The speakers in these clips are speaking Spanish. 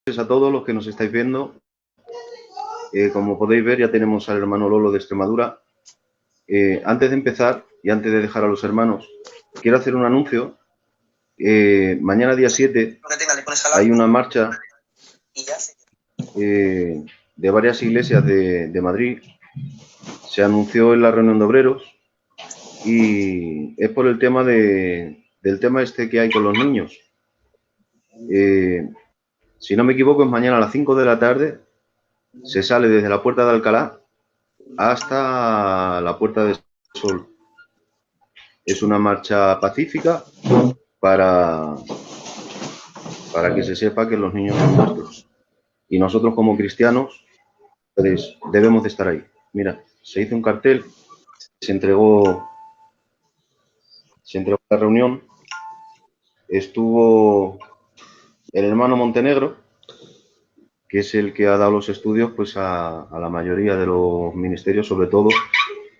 A todos los que nos estáis viendo. Como podéis ver, ya tenemos al hermano Lolo de Extremadura. Antes de empezar y antes de dejar a los hermanos, quiero hacer un anuncio. Mañana día 7 hay una marcha de varias iglesias de Madrid. Se anunció en la reunión de obreros y es por el tema del tema este que hay con los niños. Si no me equivoco, es mañana a las 5 de la tarde. Se sale desde la Puerta de Alcalá hasta la Puerta del Sol. Es una marcha pacífica para que se sepa que los niños son nuestros. Y nosotros como cristianos pues, debemos de estar ahí. Mira, se hizo un cartel, se entregó la reunión, estuvo el hermano Montenegro, que es el que ha dado los estudios pues a la mayoría de los ministerios, sobre todo.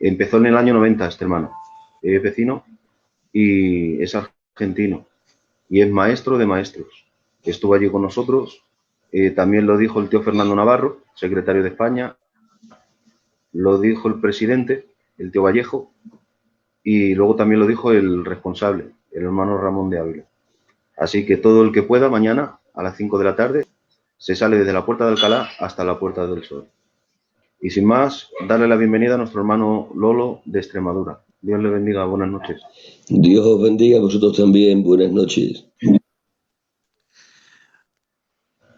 Empezó en el año 90 este hermano, es vecino y es argentino y es maestro de maestros. Estuvo allí con nosotros, también lo dijo el tío Fernando Navarro, secretario de España, lo dijo el presidente, el tío Vallejo, y luego también lo dijo el responsable, el hermano Ramón de Ávila. Así que todo el que pueda, mañana a las 5 de la tarde, se sale desde la Puerta de Alcalá hasta la Puerta del Sol. Y sin más, darle la bienvenida a nuestro hermano Lolo de Extremadura. Dios le bendiga, buenas noches. Dios os bendiga, vosotros también, buenas noches.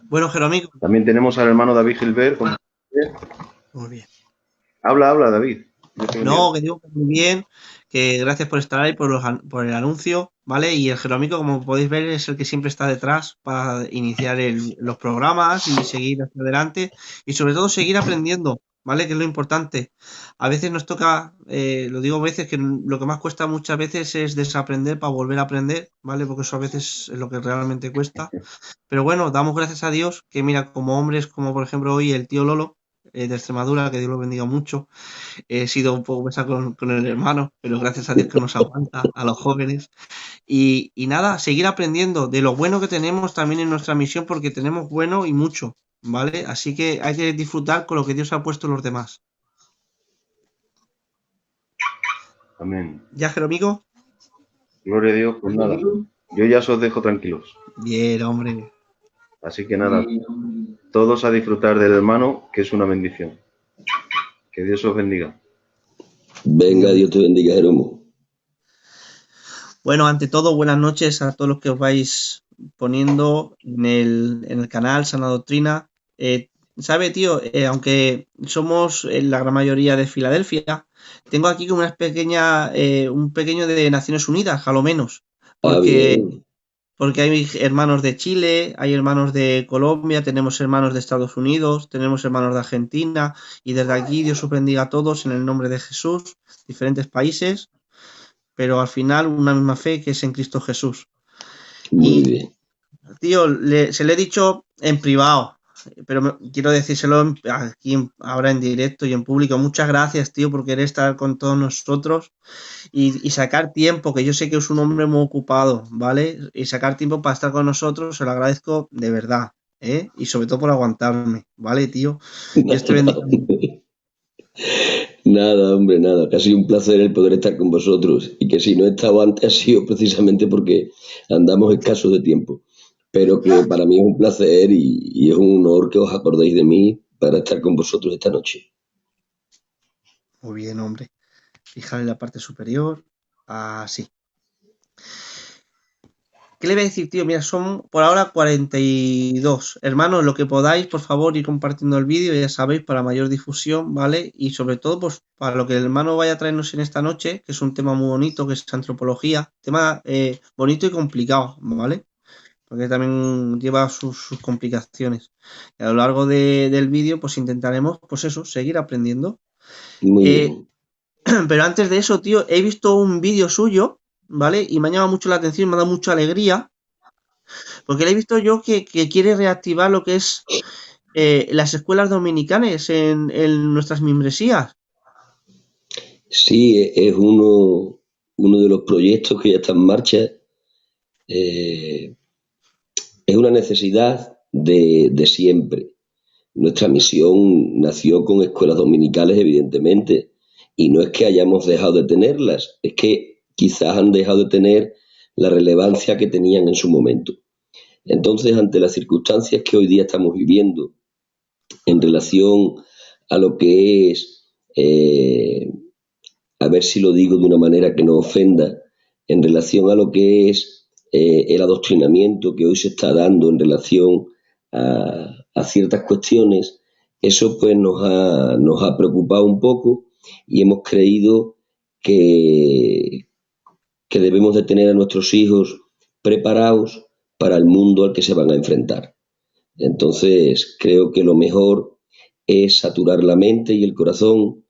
Bueno, Jerómico. También tenemos al hermano David Gilbert. Muy bien. Habla, David. No, que digo que muy bien, que gracias por estar ahí, por el anuncio, ¿vale? Y el Jerómico, como podéis ver, es el que siempre está detrás para iniciar los programas y seguir hacia adelante y sobre todo seguir aprendiendo, ¿vale? Que es lo importante. A veces nos toca, lo digo a veces, que lo que más cuesta muchas veces es desaprender para volver a aprender, ¿vale? Porque eso a veces es lo que realmente cuesta. Pero bueno, damos gracias a Dios que mira, como hombres, como por ejemplo hoy el tío Lolo, de Extremadura, que Dios lo bendiga mucho. He sido un poco pesado con el hermano, pero gracias a Dios que nos aguanta, a los jóvenes. Y nada, seguir aprendiendo de lo bueno que tenemos también en nuestra misión, porque tenemos bueno y mucho, ¿vale? Así que hay que disfrutar con lo que Dios ha puesto en los demás. Amén. ¿Ya, Jerómico? Gloria a Dios, pues nada. Yo ya os dejo tranquilos. Bien, hombre. Así que nada, todos a disfrutar del hermano, que es una bendición. Que Dios os bendiga. Venga, Dios te bendiga, Jerónimo. Bueno, ante todo, buenas noches a todos los que os vais poniendo en el canal Sana Doctrina. ¿Sabe, tío? Aunque somos la gran mayoría de Filadelfia, tengo aquí como un pequeño de Naciones Unidas, a lo menos. Porque hay hermanos de Chile, hay hermanos de Colombia, tenemos hermanos de Estados Unidos, tenemos hermanos de Argentina, y desde aquí Dios os bendiga a todos en el nombre de Jesús, diferentes países, pero al final una misma fe que es en Cristo Jesús. Muy bien. Tío, se le he dicho en privado, pero quiero decírselo aquí ahora en directo y en público. Muchas gracias, tío, por querer estar con todos nosotros y sacar tiempo, que yo sé que es un hombre muy ocupado, ¿vale? Y sacar tiempo para estar con nosotros, se lo agradezco de verdad, ¿eh? Y sobre todo por aguantarme, ¿vale, tío? Dios te bendiga. Nada, hombre, nada. Que ha sido un placer el poder estar con vosotros. Y que si no he estado antes ha sido precisamente porque andamos escasos de tiempo. Pero que para mí es un placer y es un honor que os acordéis de mí para estar con vosotros esta noche. Muy bien, hombre. Fijar en la parte superior. Así. ¿Qué le voy a decir, tío? Mira, son por ahora 42. Hermanos, lo que podáis, por favor, ir compartiendo el vídeo, ya sabéis, para mayor difusión, ¿vale? Y sobre todo, pues, para lo que el hermano vaya a traernos en esta noche, que es un tema muy bonito, que es antropología. Tema bonito y complicado, ¿vale? Porque también lleva sus complicaciones. Y a lo largo del vídeo, pues intentaremos, pues eso, seguir aprendiendo. Muy bien. Pero antes de eso, tío, he visto un vídeo suyo, ¿vale? Y me ha llamado mucho la atención, me ha dado mucha alegría. Porque le he visto yo que quiere reactivar lo que es las escuelas dominicanas en nuestras membresías. Sí, es uno de los proyectos que ya está en marcha. Es una necesidad de siempre. Nuestra misión nació con escuelas dominicales, evidentemente, y no es que hayamos dejado de tenerlas, es que quizás han dejado de tener la relevancia que tenían en su momento. Entonces, ante las circunstancias que hoy día estamos viviendo en relación a lo que es, a ver si lo digo de una manera que no ofenda, en relación a lo que es el adoctrinamiento que hoy se está dando en relación a ciertas cuestiones, eso pues nos ha preocupado un poco y hemos creído que, que debemos de tener a nuestros hijos preparados para el mundo al que se van a enfrentar. Entonces, creo que lo mejor es saturar la mente y el corazón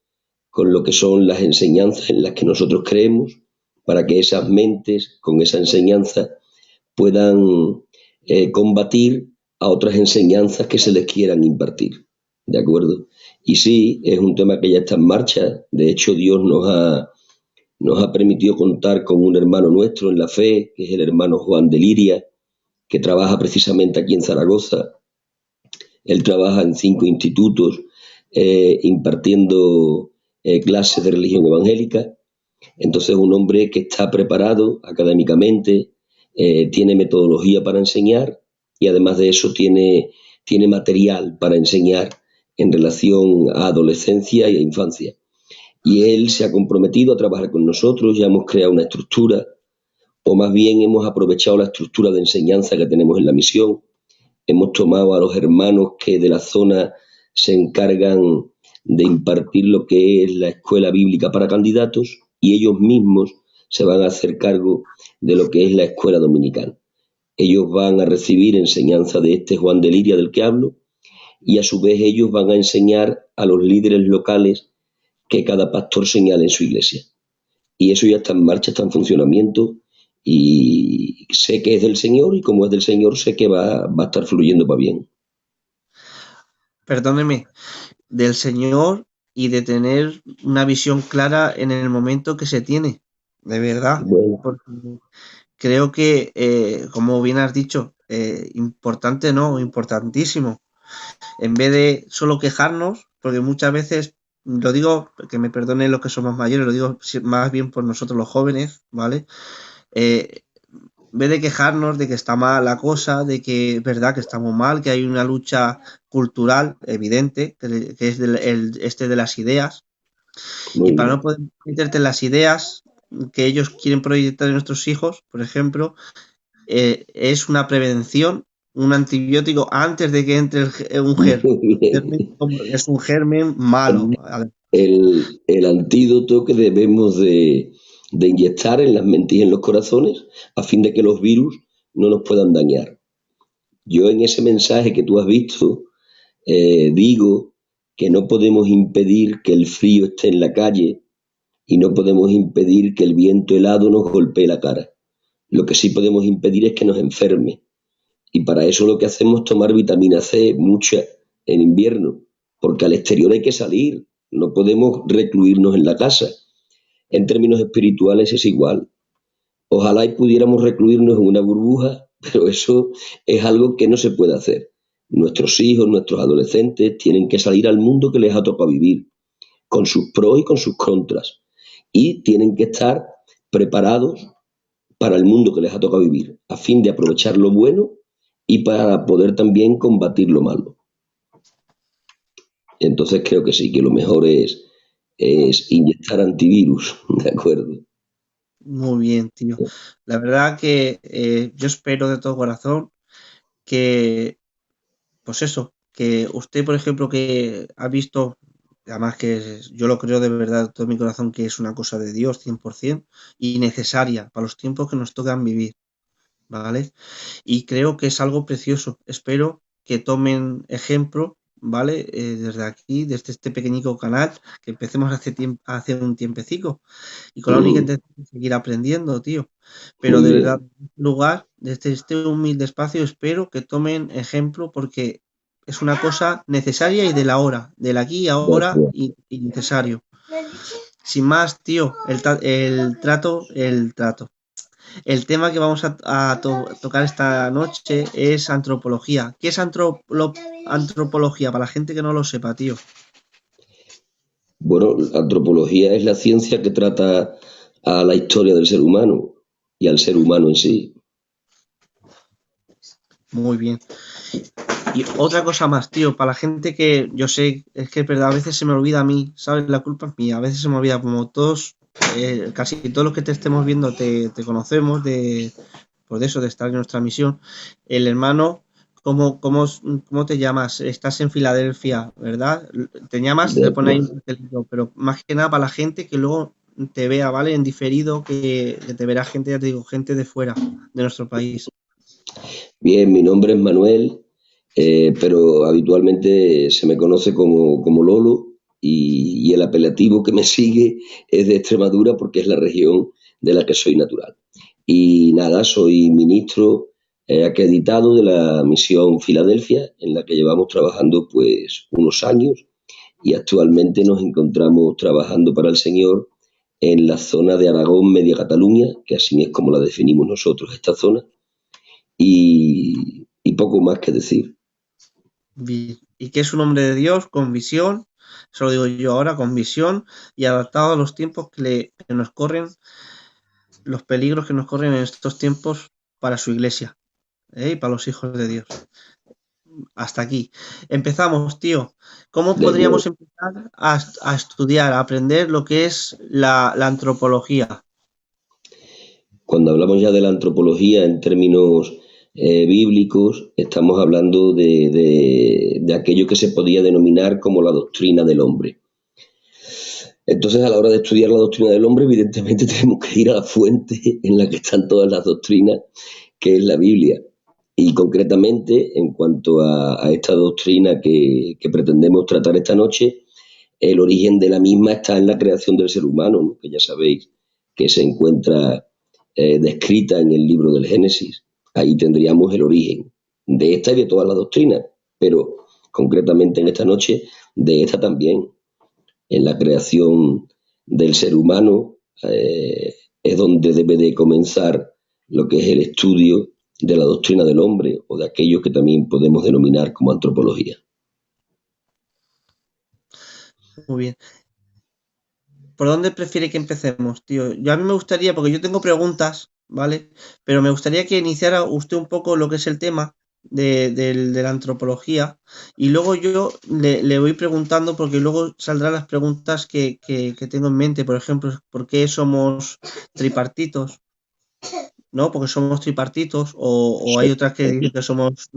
con lo que son las enseñanzas en las que nosotros creemos, para que esas mentes, con esa enseñanza, puedan combatir a otras enseñanzas que se les quieran impartir. ¿De acuerdo? Y sí, es un tema que ya está en marcha. De hecho, Dios nos ha permitido contar con un hermano nuestro en la fe, que es el hermano Juan de Liria, que trabaja precisamente aquí en Zaragoza. Él trabaja en 5 institutos impartiendo clases de religión evangélica. Entonces, un hombre que está preparado académicamente, tiene metodología para enseñar y además de eso tiene material para enseñar en relación a adolescencia y a infancia. Y él se ha comprometido a trabajar con nosotros, ya hemos creado una estructura, o más bien hemos aprovechado la estructura de enseñanza que tenemos en la misión. Hemos tomado a los hermanos que de la zona se encargan de impartir lo que es la escuela bíblica para candidatos y ellos mismos se van a hacer cargo de lo que es la escuela dominical. Ellos van a recibir enseñanza de este Juan de Liria del que hablo y a su vez ellos van a enseñar a los líderes locales que cada pastor señale en su iglesia. Y eso ya está en marcha, está en funcionamiento y sé que es del Señor y como es del Señor sé que va a estar fluyendo para bien. Perdóneme, del Señor y de tener una visión clara en el momento que se tiene, de verdad. Bueno, Porque creo que, como bien has dicho, importante no, importantísimo. En vez de solo quejarnos, porque muchas veces, lo digo, que me perdonen los que somos mayores, lo digo más bien por nosotros los jóvenes, ¿vale? En vez de quejarnos de que está mal la cosa, de que es verdad que estamos mal, que hay una lucha cultural evidente, que es de las ideas, y muy para bien. no poder meterte en las ideas que ellos quieren proyectar en nuestros hijos, por ejemplo, es una prevención, un antibiótico antes de que entre Muy germen, bien. es un germen malo. El antídoto que debemos de inyectar en las mentes y en los corazones a fin de que los virus no nos puedan dañar. Yo en ese mensaje que tú has visto digo que no podemos impedir que el frío esté en la calle y no podemos impedir que el viento helado nos golpee la cara. Lo que sí podemos impedir es que nos enferme. Y para eso lo que hacemos es tomar vitamina C, mucha, en invierno, porque al exterior hay que salir, no podemos recluirnos en la casa. En términos espirituales es igual. Ojalá y pudiéramos recluirnos en una burbuja, pero eso es algo que no se puede hacer. Nuestros hijos, nuestros adolescentes tienen que salir al mundo que les ha tocado vivir, con sus pros y con sus contras. Y tienen que estar preparados para el mundo que les ha tocado vivir, a fin de aprovechar lo bueno y para poder también combatir lo malo. Entonces creo que sí, que lo mejor es inyectar antivirus, ¿de acuerdo? Muy bien, tío. La verdad que yo espero de todo corazón que, pues eso, que usted, por ejemplo, que ha visto, además que yo lo creo de verdad, de todo mi corazón, que es una cosa de Dios 100% y necesaria para los tiempos que nos tocan vivir, ¿vale? Y creo que es algo precioso. Espero que tomen ejemplo, ¿vale? Desde aquí, desde este pequeñico canal, que empecemos hace un tiempecico y con la única Mm, intención de seguir aprendiendo, tío. Pero muy de verdad, bien, en este lugar, desde este humilde espacio, espero que tomen ejemplo porque es una cosa necesaria y de la hora, del aquí y ahora gracias. y necesario. Sin más, tío, el trato, el trato. El tema que vamos a tocar esta noche es antropología. ¿Qué es antropología? Para la gente que no lo sepa, tío. Bueno, la antropología es la ciencia que trata a la historia del ser humano y al ser humano en sí. Muy bien. Y otra cosa más, tío, para la gente que yo sé, es que es verdad, a veces se me olvida a mí, ¿sabes? La culpa es mía, a veces se me olvida, como todos, casi todos los que te estemos viendo te conocemos por eso, de estar en nuestra misión. El hermano, ¿cómo te llamas? Estás en Filadelfia, ¿verdad? Te llamas, De te pone ahí un acuerdo. cartelito, pero más que nada para la gente que luego te vea, ¿vale? En diferido, que te verá gente, ya te digo, gente de fuera, de nuestro país. Bien, mi nombre es Manuel, pero habitualmente se me conoce como Lolo y el apelativo que me sigue es de Extremadura porque es la región de la que soy natural. Y nada, soy ministro acreditado de la misión Filadelfia, en la que llevamos trabajando pues unos años y actualmente nos encontramos trabajando para el Señor en la zona de Aragón, Media Cataluña, que así es como la definimos nosotros, esta zona, y poco más que decir. Y que es un hombre de Dios con visión, eso lo digo yo ahora, con visión y adaptado a los tiempos que nos corren, los peligros que nos corren en estos tiempos para su iglesia, y para los hijos de Dios. Hasta aquí. Empezamos, tío. ¿Cómo De acuerdo. podríamos empezar a estudiar, a aprender lo que es la antropología? Cuando hablamos ya de la antropología en términos bíblicos, estamos hablando de aquello que se podía denominar como la doctrina del hombre. Entonces, a la hora de estudiar la doctrina del hombre, evidentemente tenemos que ir a la fuente en la que están todas las doctrinas, que es la Biblia. Y concretamente, en cuanto a esta doctrina que pretendemos tratar esta noche, el origen de la misma está en la creación del ser humano, ¿no? Que ya sabéis que se encuentra descrita en el libro del Génesis. Ahí tendríamos el origen de esta y de todas las doctrinas, pero concretamente en esta noche de esta también. En la creación del ser humano es donde debe de comenzar lo que es el estudio de la doctrina del hombre o de aquello que también podemos denominar como antropología. Muy bien. ¿Por dónde prefiere que empecemos, tío? Yo a mí me gustaría, porque yo tengo preguntas, ¿vale? Pero me gustaría que iniciara usted un poco lo que es el tema de la antropología y luego yo le voy preguntando porque luego saldrán las preguntas que tengo en mente. Por ejemplo, ¿por qué somos tripartitos? ¿No? Porque somos tripartitos o hay otras que dicen que somos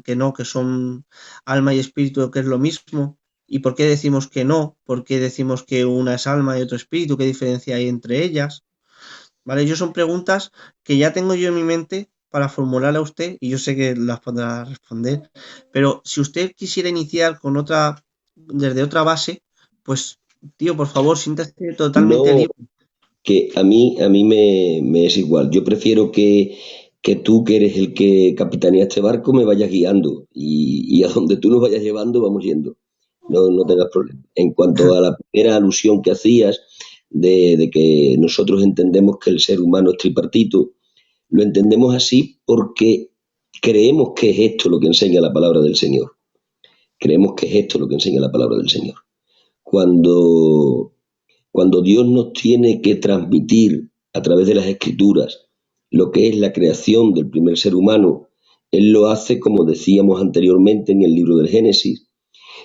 que no, que son alma y espíritu, que es lo mismo. ¿Y por qué decimos que no? ¿Por qué decimos que una es alma y otro espíritu? ¿Qué diferencia hay entre ellas? ¿Vale? Yo son preguntas que ya tengo yo en mi mente para formular a usted y yo sé que las podrá responder. Pero si usted quisiera iniciar con otra, desde otra base, pues, tío, por favor, siéntase totalmente No, libre. que a mí me es igual. Yo prefiero que tú, que eres el que capitanea este barco, me vayas guiando y a donde tú nos vayas llevando, vamos yendo. No, no tengas problema. En cuanto a la primera alusión que hacías de que nosotros entendemos que el ser humano es tripartito, lo entendemos así porque creemos que es esto lo que enseña la palabra del Señor. Creemos que es esto lo que enseña la palabra del Señor. Cuando cuando Dios nos tiene que transmitir a través de las escrituras lo que es la creación del primer ser humano, Él lo hace, como decíamos anteriormente en el libro del Génesis,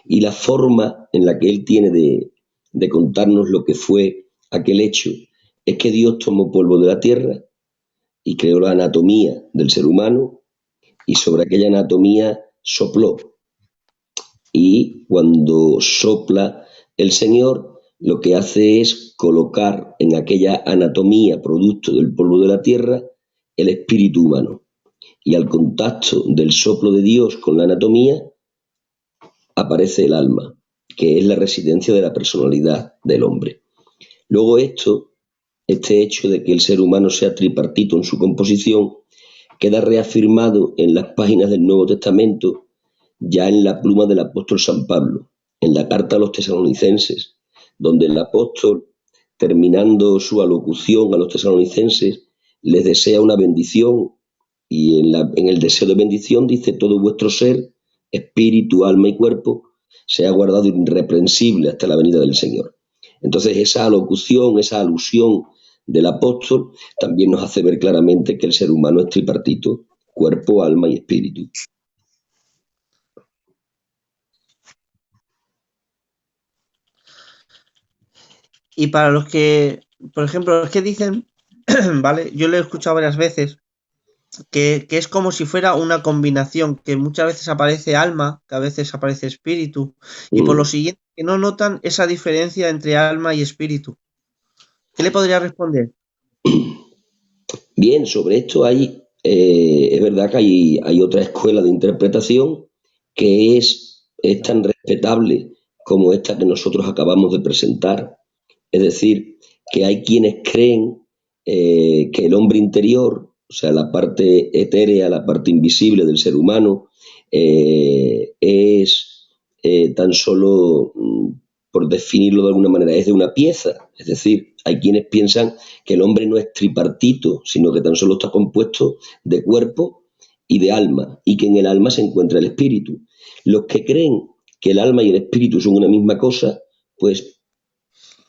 y la forma en la que Él tiene de contarnos lo que fue aquel hecho es que Dios tomó polvo de la tierra y creó la anatomía del ser humano y sobre aquella anatomía sopló. Y cuando sopla el Señor, lo que hace es colocar en aquella anatomía, producto del polvo de la tierra, el espíritu humano. Y al contacto del soplo de Dios con la anatomía, aparece el alma, que es la residencia de la personalidad del hombre. Luego este hecho de que el ser humano sea tripartito en su composición, queda reafirmado en las páginas del Nuevo Testamento, ya en la pluma del apóstol San Pablo, en la carta a los tesalonicenses, donde el apóstol, terminando su alocución a los tesalonicenses, les desea una bendición y en el deseo de bendición dice todo vuestro ser, espíritu, alma y cuerpo, sea guardado irreprensible hasta la venida del Señor. Entonces esa alocución, esa alusión del apóstol también nos hace ver claramente que el ser humano es tripartito, cuerpo, alma y espíritu. Y para los que, por ejemplo, los que dicen, ¿vale? Yo lo he escuchado varias veces, que es como si fuera una combinación, que muchas veces aparece alma, que a veces aparece espíritu, y por lo siguiente, que no notan esa diferencia entre alma y espíritu. ¿Qué le podría responder? Bien, sobre esto es verdad que hay otra escuela de interpretación que es tan respetable como esta que nosotros acabamos de presentar. Es decir, que hay quienes creen que el hombre interior, o sea, la parte etérea, la parte invisible del ser humano, es tan solo, por definirlo de alguna manera, es de una pieza. Es decir, hay quienes piensan que el hombre no es tripartito, sino que tan solo está compuesto de cuerpo y de alma, y que en el alma se encuentra el espíritu. Los que creen que el alma y el espíritu son una misma cosa, pues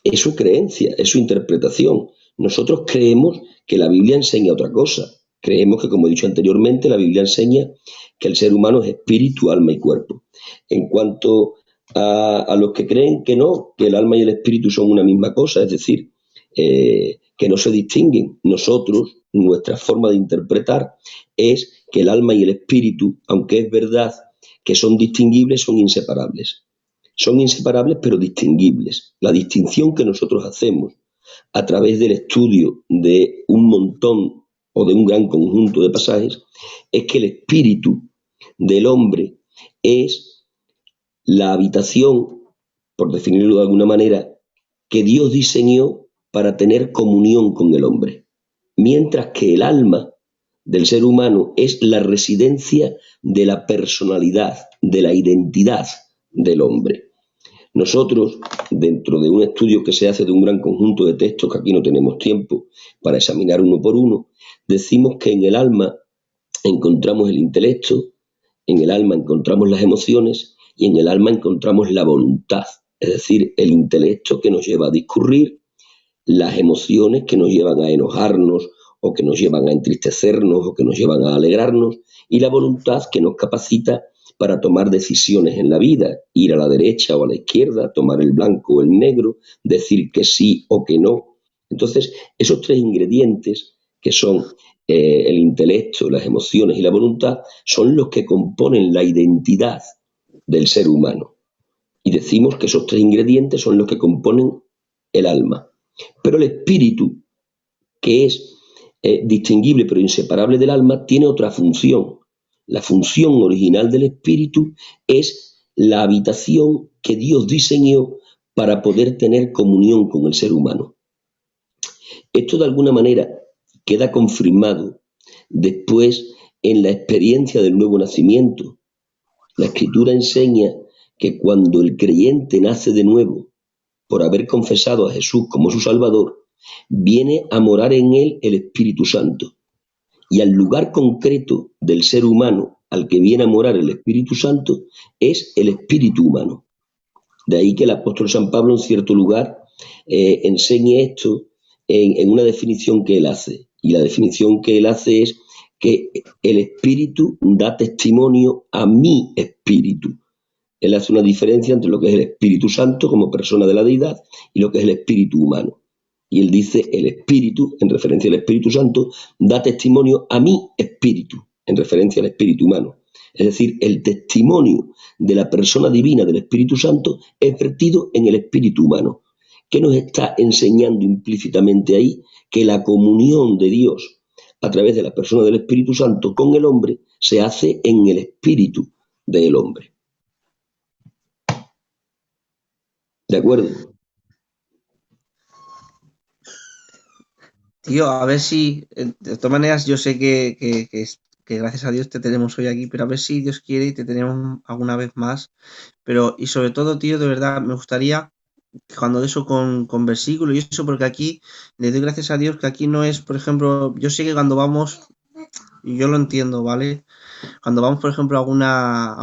es su creencia, es su interpretación. Nosotros creemos que la Biblia enseña otra cosa. Creemos que, como he dicho anteriormente, la Biblia enseña que el ser humano es espíritu, alma y cuerpo. En cuanto a los que creen que no, que el alma y el espíritu son una misma cosa, es decir, que no se distinguen, nosotros, nuestra forma de interpretar es que el alma y el espíritu, aunque es verdad que son distinguibles, son inseparables. Son inseparables pero distinguibles. La distinción que nosotros hacemos a través del estudio de un montón o de un gran conjunto de pasajes es que el espíritu del hombre es la habitación, por definirlo de alguna manera, que Dios diseñó para tener comunión con el hombre, mientras que el alma del ser humano es la residencia de la personalidad, de la identidad del hombre. Nosotros, dentro de un estudio que se hace de un gran conjunto de textos, que aquí no tenemos tiempo para examinar uno por uno, decimos que en el alma encontramos el intelecto, en el alma encontramos las emociones y en el alma encontramos la voluntad, es decir, el intelecto que nos lleva a discurrir, las emociones que nos llevan a enojarnos o que nos llevan a entristecernos o que nos llevan a alegrarnos y la voluntad que nos capacita para tomar decisiones en la vida, ir a la derecha o a la izquierda, tomar el blanco o el negro, decir que sí o que no. Entonces, esos tres ingredientes que son el intelecto, las emociones y la voluntad son los que componen la identidad del ser humano. Y decimos que esos tres ingredientes son los que componen el alma. Pero el espíritu, que es distinguible pero inseparable del alma, tiene otra función. La función original del espíritu es la habitación que Dios diseñó para poder tener comunión con el ser humano. Esto de alguna manera queda confirmado después en la experiencia del nuevo nacimiento. La Escritura enseña que cuando el creyente nace de nuevo por haber confesado a Jesús como su Salvador, viene a morar en él el Espíritu Santo. Y al lugar concreto del ser humano al que viene a morar el Espíritu Santo es el espíritu humano. De ahí que el apóstol San Pablo en cierto lugar enseñe esto en una definición que él hace. Y la definición que él hace es que el espíritu da testimonio a mi espíritu. Él hace una diferencia entre lo que es el Espíritu Santo como persona de la deidad y lo que es el espíritu humano. Y él dice, el espíritu, en referencia al Espíritu Santo, da testimonio a mi espíritu, en referencia al espíritu humano. Es decir, el testimonio de la persona divina del Espíritu Santo es vertido en el espíritu humano. ¿Qué nos está enseñando implícitamente ahí? Que la comunión de Dios a través de la persona del Espíritu Santo con el hombre se hace en el espíritu del hombre. ¿De acuerdo? Tío, a ver si, de todas maneras, yo sé que gracias a Dios te tenemos hoy aquí, pero a ver si Dios quiere y te tenemos alguna vez más. Pero, y sobre todo, tío, de verdad, me gustaría cuando de eso con versículos y eso, porque aquí le doy gracias a Dios que aquí no es, por ejemplo, yo sé que cuando vamos, y yo lo entiendo, ¿vale? Cuando vamos, por ejemplo, a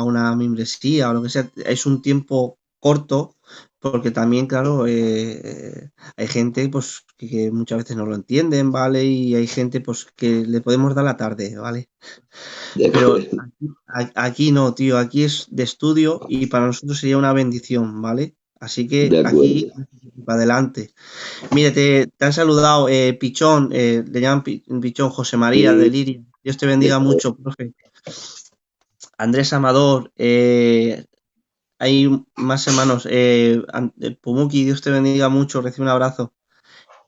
una membresía o lo que sea, es un tiempo corto, porque también, claro, hay gente pues que muchas veces no lo entienden, ¿vale? Y hay gente pues que le podemos dar la tarde, ¿vale? De Pero acuerdo, aquí no, tío, aquí es de estudio y para nosotros sería una bendición, ¿vale? Así que de acuerdo. aquí, para adelante. Mire, te han saludado, Pichón, le llaman Pichón, José María de Sí, Liria. Dios te de bendiga acuerdo. mucho, profe. Andrés Amador, hay más hermanos. Pumuki, Dios te bendiga mucho, recibe un abrazo.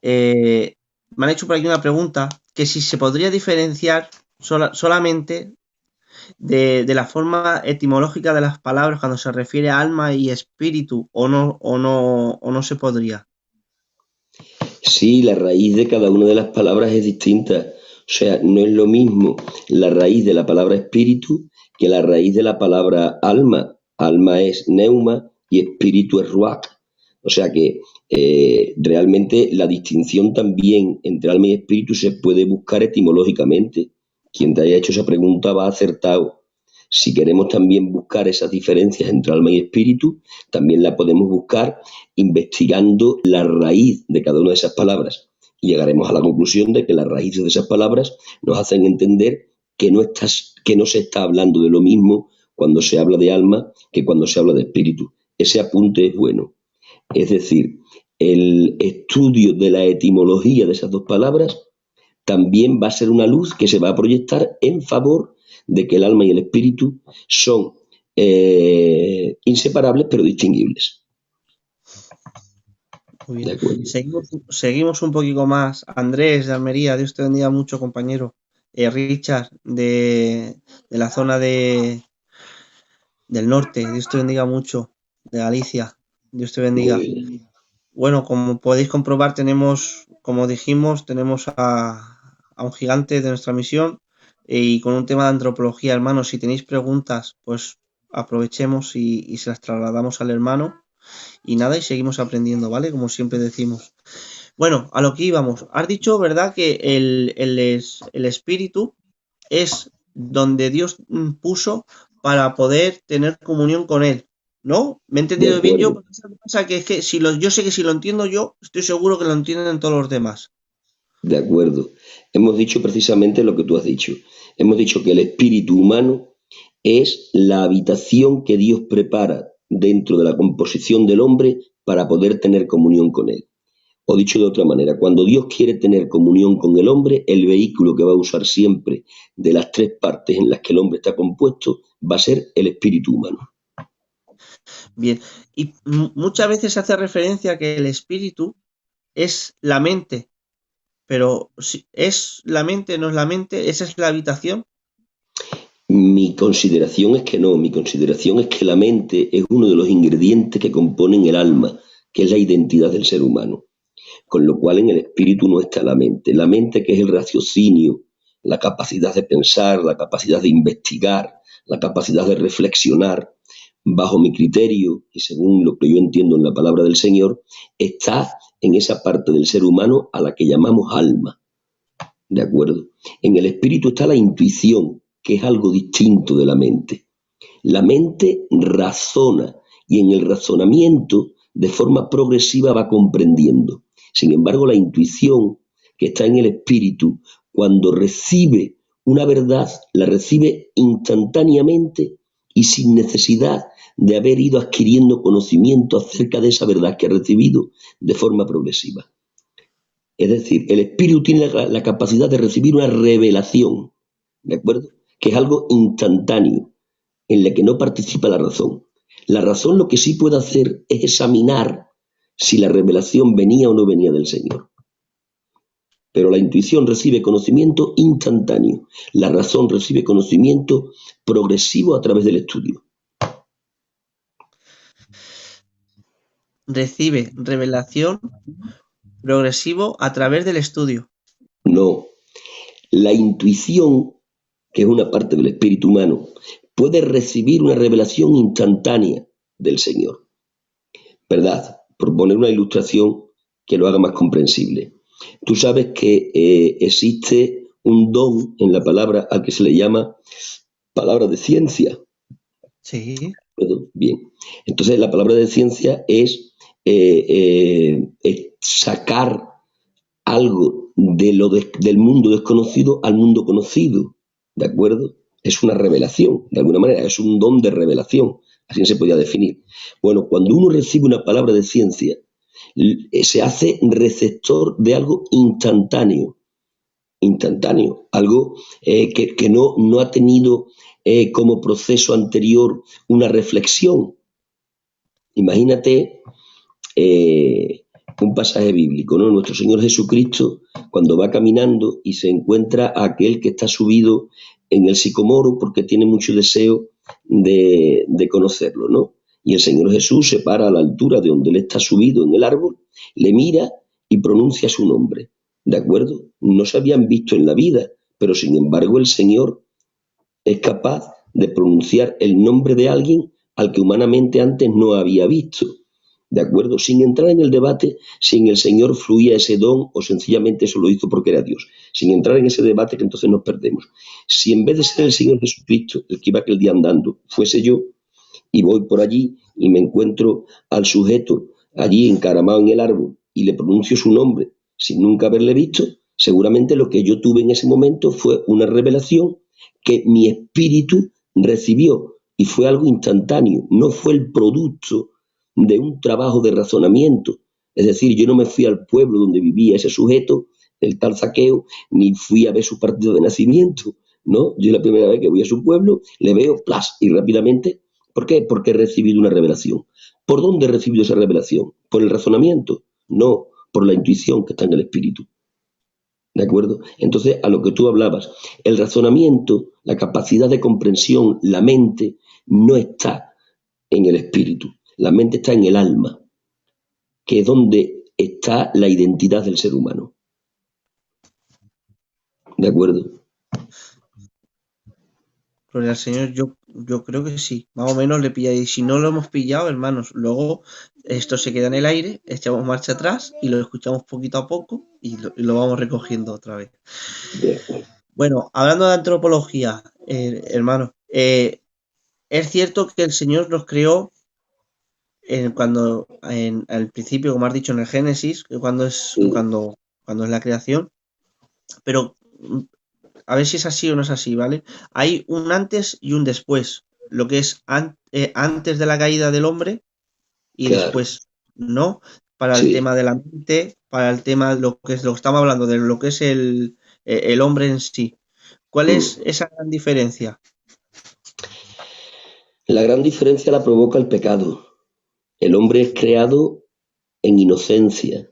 Eh, Me han hecho por aquí una pregunta, que si se podría diferenciar solamente de la forma etimológica de las palabras cuando se refiere a alma y espíritu, o no se podría. Sí, la raíz de cada una de las palabras es distinta. O sea, no es lo mismo la raíz de la palabra espíritu que la raíz de la palabra alma. Alma es neuma y espíritu es ruach. O sea que realmente la distinción también entre alma y espíritu se puede buscar etimológicamente. Quien te haya hecho esa pregunta va acertado. Si queremos también buscar esas diferencias entre alma y espíritu, también la podemos buscar investigando la raíz de cada una de esas palabras. Y llegaremos a la conclusión de que las raíces de esas palabras nos hacen entender que no se está hablando de lo mismo cuando se habla de alma que cuando se habla de espíritu. Ese apunte es bueno. Es decir, el estudio de la etimología de esas dos palabras también va a ser una luz que se va a proyectar en favor de que el alma y el espíritu son inseparables pero distinguibles. Muy ¿De bien. acuerdo? Seguimos un poquito más. Andrés de Almería, Dios te bendiga mucho, compañero. Richard de la zona del norte, Dios te bendiga mucho. De Galicia, Dios te Muy bendiga. bien. Bueno, como podéis comprobar, tenemos, como dijimos, tenemos a un gigante de nuestra misión y con un tema de antropología, hermanos. Si tenéis preguntas, pues aprovechemos y se las trasladamos al hermano. Y nada, y seguimos aprendiendo, ¿vale? Como siempre decimos. Bueno, a lo que íbamos. Has dicho, ¿verdad?, que el espíritu es donde Dios puso para poder tener comunión con Él, ¿no? ¿Me he De entendido bien yo? acuerdo, Porque ¿sabes qué pasa? Que es que si yo sé que si lo entiendo yo, estoy seguro que lo entienden todos los demás. de acuerdo. Hemos dicho precisamente lo que tú has dicho. Hemos dicho que el espíritu humano es la habitación que Dios prepara dentro de la composición del hombre para poder tener comunión con él. O dicho de otra manera, cuando Dios quiere tener comunión con el hombre, el vehículo que va a usar siempre de las tres partes en las que el hombre está compuesto va a ser el espíritu humano. Bien. Y muchas veces se hace referencia a que el espíritu es la mente, pero si es la mente, no es la mente, esa es la habitación. Mi consideración es que no, mi consideración es que la mente es uno de los ingredientes que componen el alma, que es la identidad del ser humano. Con lo cual en el espíritu no está la mente que es el raciocinio, la capacidad de pensar, la capacidad de investigar, la capacidad de reflexionar, bajo mi criterio y según lo que yo entiendo en la palabra del Señor, está en esa parte del ser humano a la que llamamos alma, ¿de acuerdo? En el espíritu está la intuición, que es algo distinto de la mente. La mente razona y en el razonamiento de forma progresiva va comprendiendo. Sin embargo, la intuición que está en el espíritu, cuando recibe una verdad, la recibe instantáneamente y sin necesidad de haber ido adquiriendo conocimiento acerca de esa verdad que ha recibido de forma progresiva. Es decir, el espíritu tiene la capacidad de recibir una revelación, ¿de acuerdo? Que es algo instantáneo en la que no participa la razón. La razón lo que sí puede hacer es examinar si la revelación venía o no venía del Señor. Pero la intuición recibe conocimiento instantáneo. La razón recibe conocimiento progresivo a través del estudio. Recibe revelación progresivo a través del estudio. No. La intuición, que es una parte del espíritu humano, puede recibir una revelación instantánea del Señor. ¿Verdad? por poner una ilustración que lo haga más comprensible. Tú sabes que existe un don en la palabra al que se le llama palabra de ciencia. Sí. Bien. Entonces, la palabra de ciencia es sacar algo del mundo desconocido al mundo conocido, ¿de acuerdo? Es una revelación, de alguna manera, es un don de revelación, así se podía definir. Bueno, cuando uno recibe una palabra de ciencia, se hace receptor de algo instantáneo, algo que no ha tenido como proceso anterior una reflexión. Imagínate un pasaje bíblico, ¿no? Nuestro Señor Jesucristo, cuando va caminando y se encuentra a aquel que está subido en el sicomoro porque tiene mucho deseo de conocerlo, ¿no? Y el Señor Jesús se para a la altura de donde él está subido en el árbol, le mira y pronuncia su nombre, ¿de acuerdo? No se habían visto en la vida, pero sin embargo el Señor es capaz de pronunciar el nombre de alguien al que humanamente antes no había visto. ¿De acuerdo? Sin entrar en el debate si en el Señor fluía ese don o sencillamente eso lo hizo porque era Dios. Sin entrar en ese debate que entonces nos perdemos. Si en vez de ser el Señor Jesucristo el que iba aquel día andando, fuese yo, y voy por allí y me encuentro al sujeto allí encaramado en el árbol y le pronuncio su nombre sin nunca haberle visto, seguramente lo que yo tuve en ese momento fue una revelación que mi espíritu recibió y fue algo instantáneo, no fue el producto de un trabajo de razonamiento. Es decir, yo no me fui al pueblo donde vivía ese sujeto, el tal Zaqueo, ni fui a ver su partido de nacimiento, ¿no? Yo la primera vez que voy a su pueblo, le veo, ¡plas! Y rápidamente, ¿por qué? Porque he recibido una revelación. ¿Por dónde he recibido esa revelación? ¿Por el razonamiento? No, por la intuición que está en el espíritu. ¿De acuerdo? Entonces, a lo que tú hablabas, el razonamiento, la capacidad de comprensión, la mente, no está en el espíritu. La mente está en el alma, que es donde está la identidad del ser humano. ¿De acuerdo? Gloria al Señor, yo creo que sí, más o menos le pilláis. Si no lo hemos pillado, hermanos, luego esto se queda en el aire, echamos marcha atrás y lo escuchamos poquito a poco y lo vamos recogiendo otra vez. Bueno, hablando de antropología, hermano, es cierto que el Señor nos creó al principio, como has dicho en el Génesis, cuando es la creación, pero a ver si es así o no es así, ¿vale? Hay un antes y un después, lo que es antes de la caída del hombre y Claro. después, ¿no? Para el Sí. tema de la mente, para el tema de lo que estamos hablando, de lo que es el hombre en sí. ¿Cuál es esa gran diferencia? La gran diferencia la provoca el pecado. El hombre es creado en inocencia,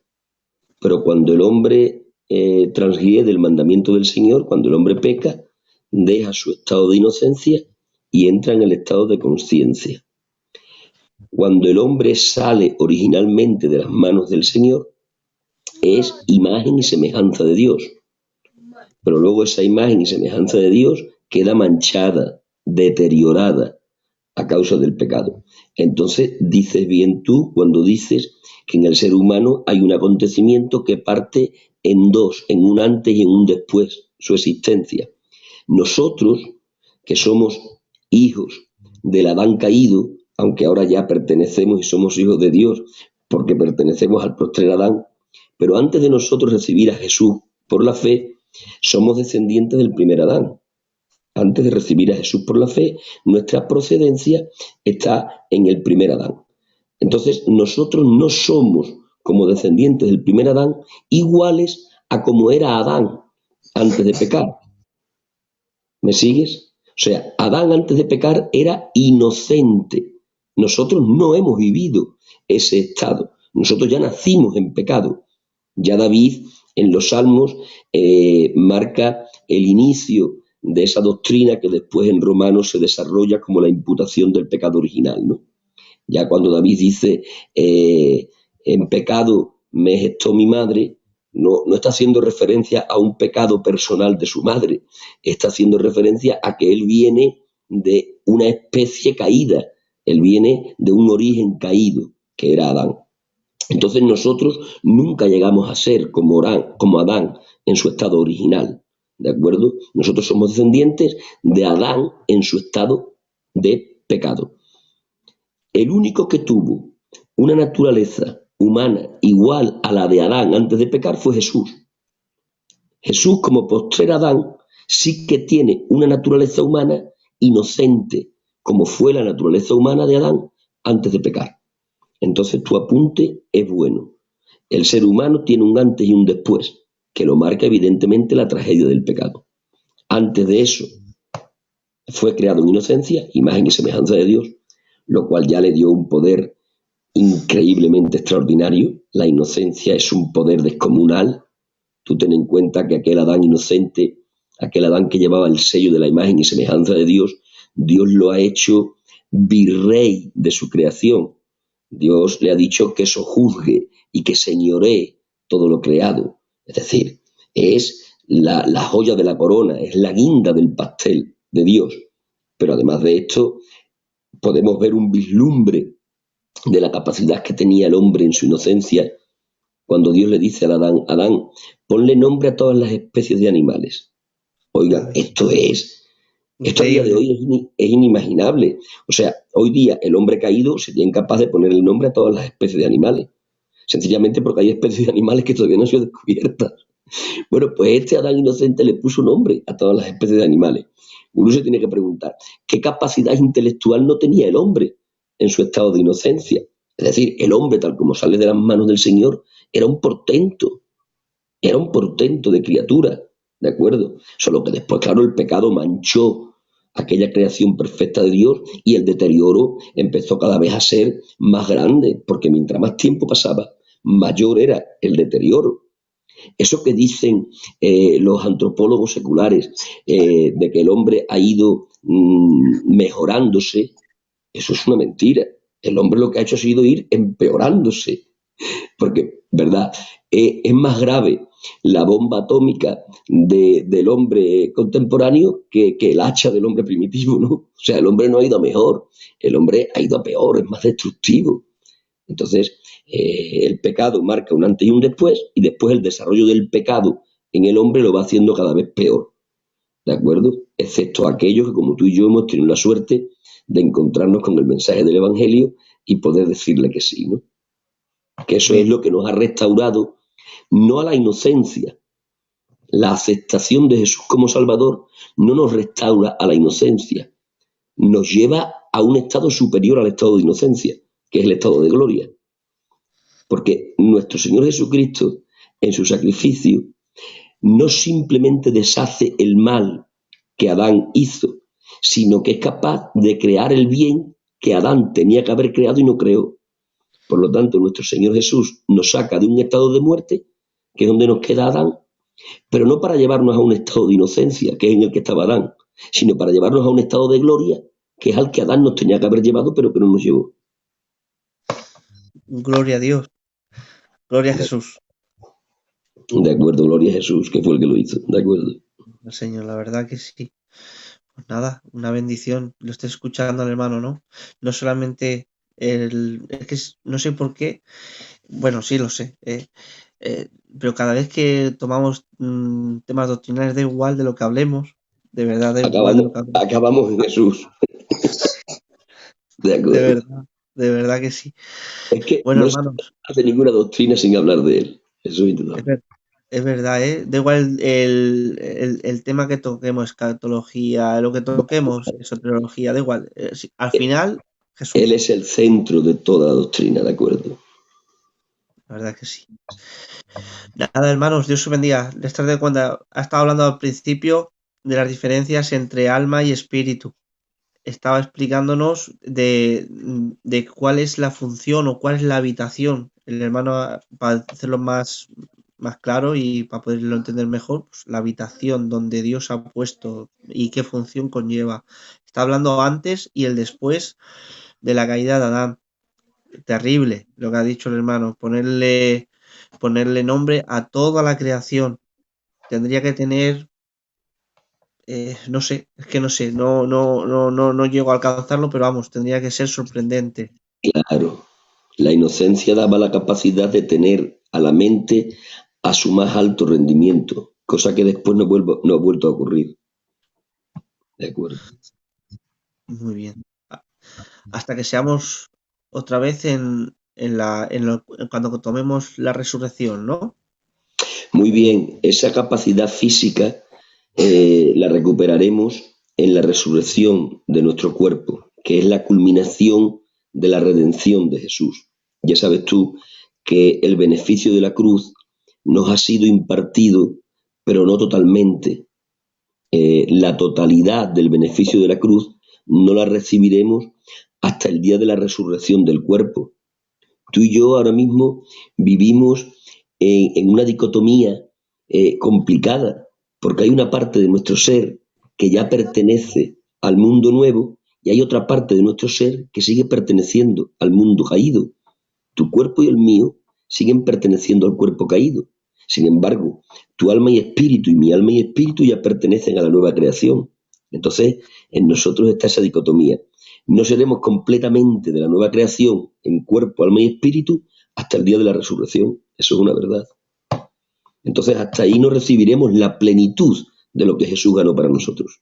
pero cuando el hombre transgrede el mandamiento del Señor, cuando el hombre peca, deja su estado de inocencia y entra en el estado de conciencia. Cuando el hombre sale originalmente de las manos del Señor, es imagen y semejanza de Dios. Pero luego esa imagen y semejanza de Dios queda manchada, deteriorada a causa del pecado. Entonces dices bien tú cuando dices que en el ser humano hay un acontecimiento que parte en dos, en un antes y en un después, su existencia. Nosotros, que somos hijos del Adán caído, aunque ahora ya pertenecemos y somos hijos de Dios porque pertenecemos al postrer Adán, pero antes de nosotros recibir a Jesús por la fe, somos descendientes del primer Adán. Antes de recibir a Jesús por la fe, nuestra procedencia está en el primer Adán. Entonces, nosotros no somos, como descendientes del primer Adán, iguales a como era Adán antes de pecar. ¿Me sigues? O sea, Adán antes de pecar era inocente. Nosotros no hemos vivido ese estado. Nosotros ya nacimos en pecado. Ya David en los Salmos marca el inicio de esa doctrina que después en Romanos se desarrolla como la imputación del pecado original, ¿no? Ya cuando David dice en pecado me gestó mi madre, no está haciendo referencia a un pecado personal de su madre, está haciendo referencia a que él viene de una especie caída, él viene de un origen caído, que era Adán. Entonces nosotros nunca llegamos a ser como Adán en su estado original, ¿de acuerdo? Nosotros somos descendientes de Adán en su estado de pecado. El único que tuvo una naturaleza humana igual a la de Adán antes de pecar fue Jesús. Jesús, como postrer Adán, sí que tiene una naturaleza humana inocente, como fue la naturaleza humana de Adán antes de pecar. Entonces tu apunte es bueno. El ser humano tiene un antes y un después, que lo marca evidentemente la tragedia del pecado. Antes de eso fue creado en inocencia, imagen y semejanza de Dios, lo cual ya le dio un poder increíblemente extraordinario. La inocencia es un poder descomunal. Tú ten en cuenta que aquel Adán inocente, aquel Adán que llevaba el sello de la imagen y semejanza de Dios, Dios lo ha hecho virrey de su creación. Dios le ha dicho que sojuzgue y que señoree todo lo creado. Es decir, es la joya de la corona, es la guinda del pastel de Dios. Pero además de esto, podemos ver un vislumbre de la capacidad que tenía el hombre en su inocencia cuando Dios le dice a Adán, Adán, ponle nombre a todas las especies de animales. Oigan, esto a día de hoy es inimaginable. O sea, hoy día el hombre caído sería incapaz de poner el nombre a todas las especies de animales. Sencillamente porque hay especies de animales que todavía no han sido descubiertas. Bueno, pues este Adán inocente le puso nombre a todas las especies de animales. Uno se tiene que preguntar, ¿qué capacidad intelectual no tenía el hombre en su estado de inocencia? Es decir, el hombre, tal como sale de las manos del Señor, era un portento de criatura, ¿de acuerdo? Solo que después, claro, el pecado manchó aquella creación perfecta de Dios y el deterioro empezó cada vez a ser más grande, porque mientras más tiempo pasaba, mayor era el deterioro. Eso que dicen los antropólogos seculares de que el hombre ha ido mejorándose, eso es una mentira. El hombre lo que ha hecho ha sido ir empeorándose, porque, ¿verdad? Es más grave la bomba atómica del hombre contemporáneo que el hacha del hombre primitivo, ¿no? O sea, el hombre no ha ido a mejor, el hombre ha ido a peor, es más destructivo. Entonces, el pecado marca un antes y un después, y después el desarrollo del pecado en el hombre lo va haciendo cada vez peor, ¿de acuerdo? Excepto aquellos que, como tú y yo, hemos tenido la suerte de encontrarnos con el mensaje del Evangelio y poder decirle que sí, ¿no? Que eso es lo que nos ha restaurado, no a la inocencia. La aceptación de Jesús como Salvador no nos restaura a la inocencia, nos lleva a un estado superior al estado de inocencia, que es el estado de gloria. Porque nuestro Señor Jesucristo, en su sacrificio, no simplemente deshace el mal que Adán hizo, sino que es capaz de crear el bien que Adán tenía que haber creado y no creó. Por lo tanto, nuestro Señor Jesús nos saca de un estado de muerte, que es donde nos queda Adán, pero no para llevarnos a un estado de inocencia, que es en el que estaba Adán, sino para llevarnos a un estado de gloria, que es al que Adán nos tenía que haber llevado, pero que no nos llevó. Gloria a Dios. Gloria a Jesús. De acuerdo, gloria a Jesús, que fue el que lo hizo. De acuerdo. El Señor, la verdad que sí. Pues nada, una bendición. Lo esté escuchando al hermano, ¿no? No solamente es que no sé por qué. Bueno, sí lo sé. Pero cada vez que tomamos temas doctrinales, da igual de lo que hablemos. De verdad, da igual de lo que hablemos. Acabamos en Jesús. De acuerdo. De verdad que sí. Es que bueno, no hermanos, se hace ninguna doctrina sin hablar de él. Eso es indudable. Es verdad, ¿eh? Da igual el tema que toquemos, escatología, lo que toquemos, esoterología, da igual. Al final, Jesús. Él es el centro de toda la doctrina, ¿de acuerdo? La verdad que sí. Nada, hermanos, Dios os bendiga. Les traigo de cuenta, ha estado hablando al principio de las diferencias entre alma y espíritu. Estaba explicándonos de cuál es la función o cuál es la habitación. El hermano, para hacerlo más claro y para poderlo entender mejor, pues, la habitación donde Dios ha puesto y qué función conlleva. Está hablando antes y el después de la caída de Adán. Terrible lo que ha dicho el hermano, ponerle nombre a toda la creación. Tendría que tener, no sé, es que no sé, no llego a alcanzarlo, pero vamos, tendría que ser sorprendente. Claro. La inocencia daba la capacidad de tener a la mente a su más alto rendimiento, cosa que después no ha vuelto a ocurrir. De acuerdo. Muy bien. Hasta que seamos otra vez cuando tomemos la resurrección, ¿no? Muy bien, esa capacidad física la recuperaremos en la resurrección de nuestro cuerpo, que es la culminación de la redención de Jesús. Ya sabes tú que el beneficio de la cruz nos ha sido impartido, pero no totalmente. La totalidad del beneficio de la cruz no la recibiremos hasta el día de la resurrección del cuerpo. Tú y yo ahora mismo vivimos en una dicotomía complicada, porque hay una parte de nuestro ser que ya pertenece al mundo nuevo y hay otra parte de nuestro ser que sigue perteneciendo al mundo caído. Tu cuerpo y el mío siguen perteneciendo al cuerpo caído. Sin embargo, tu alma y espíritu y mi alma y espíritu ya pertenecen a la nueva creación. Entonces, en nosotros está esa dicotomía. No seremos completamente de la nueva creación en cuerpo, alma y espíritu hasta el día de la resurrección. Eso es una verdad. Entonces, hasta ahí no recibiremos la plenitud de lo que Jesús ganó para nosotros.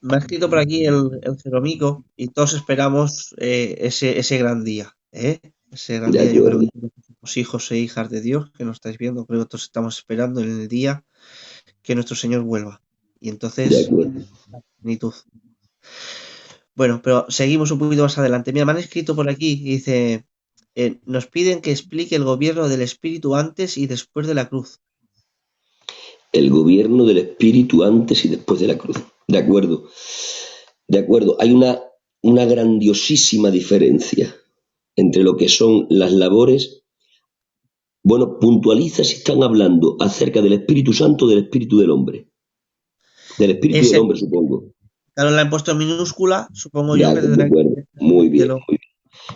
Me ha escrito por aquí el Jeromico y todos esperamos ese gran día, ¿eh? Ese gran De día, yo creo acuerdo. que todos los hijos e hijas de Dios que nos estáis viendo, creo que todos estamos esperando en el día que nuestro Señor vuelva. Y De entonces, acuerdo. plenitud. Bueno, pero seguimos un poquito más adelante. Mira, me han escrito por aquí y dice, nos piden que explique el gobierno del Espíritu antes y después de la cruz. El gobierno del espíritu antes y después de la cruz. De acuerdo. De acuerdo. Hay una grandiosísima diferencia entre lo que son las labores. Bueno, puntualiza si están hablando acerca del Espíritu Santo o del Espíritu del hombre. Del Espíritu del hombre, supongo. Claro, la han puesto en minúscula, supongo yo Ya, que de tendrá acuerdo. que Muy bien, ser. muy bien.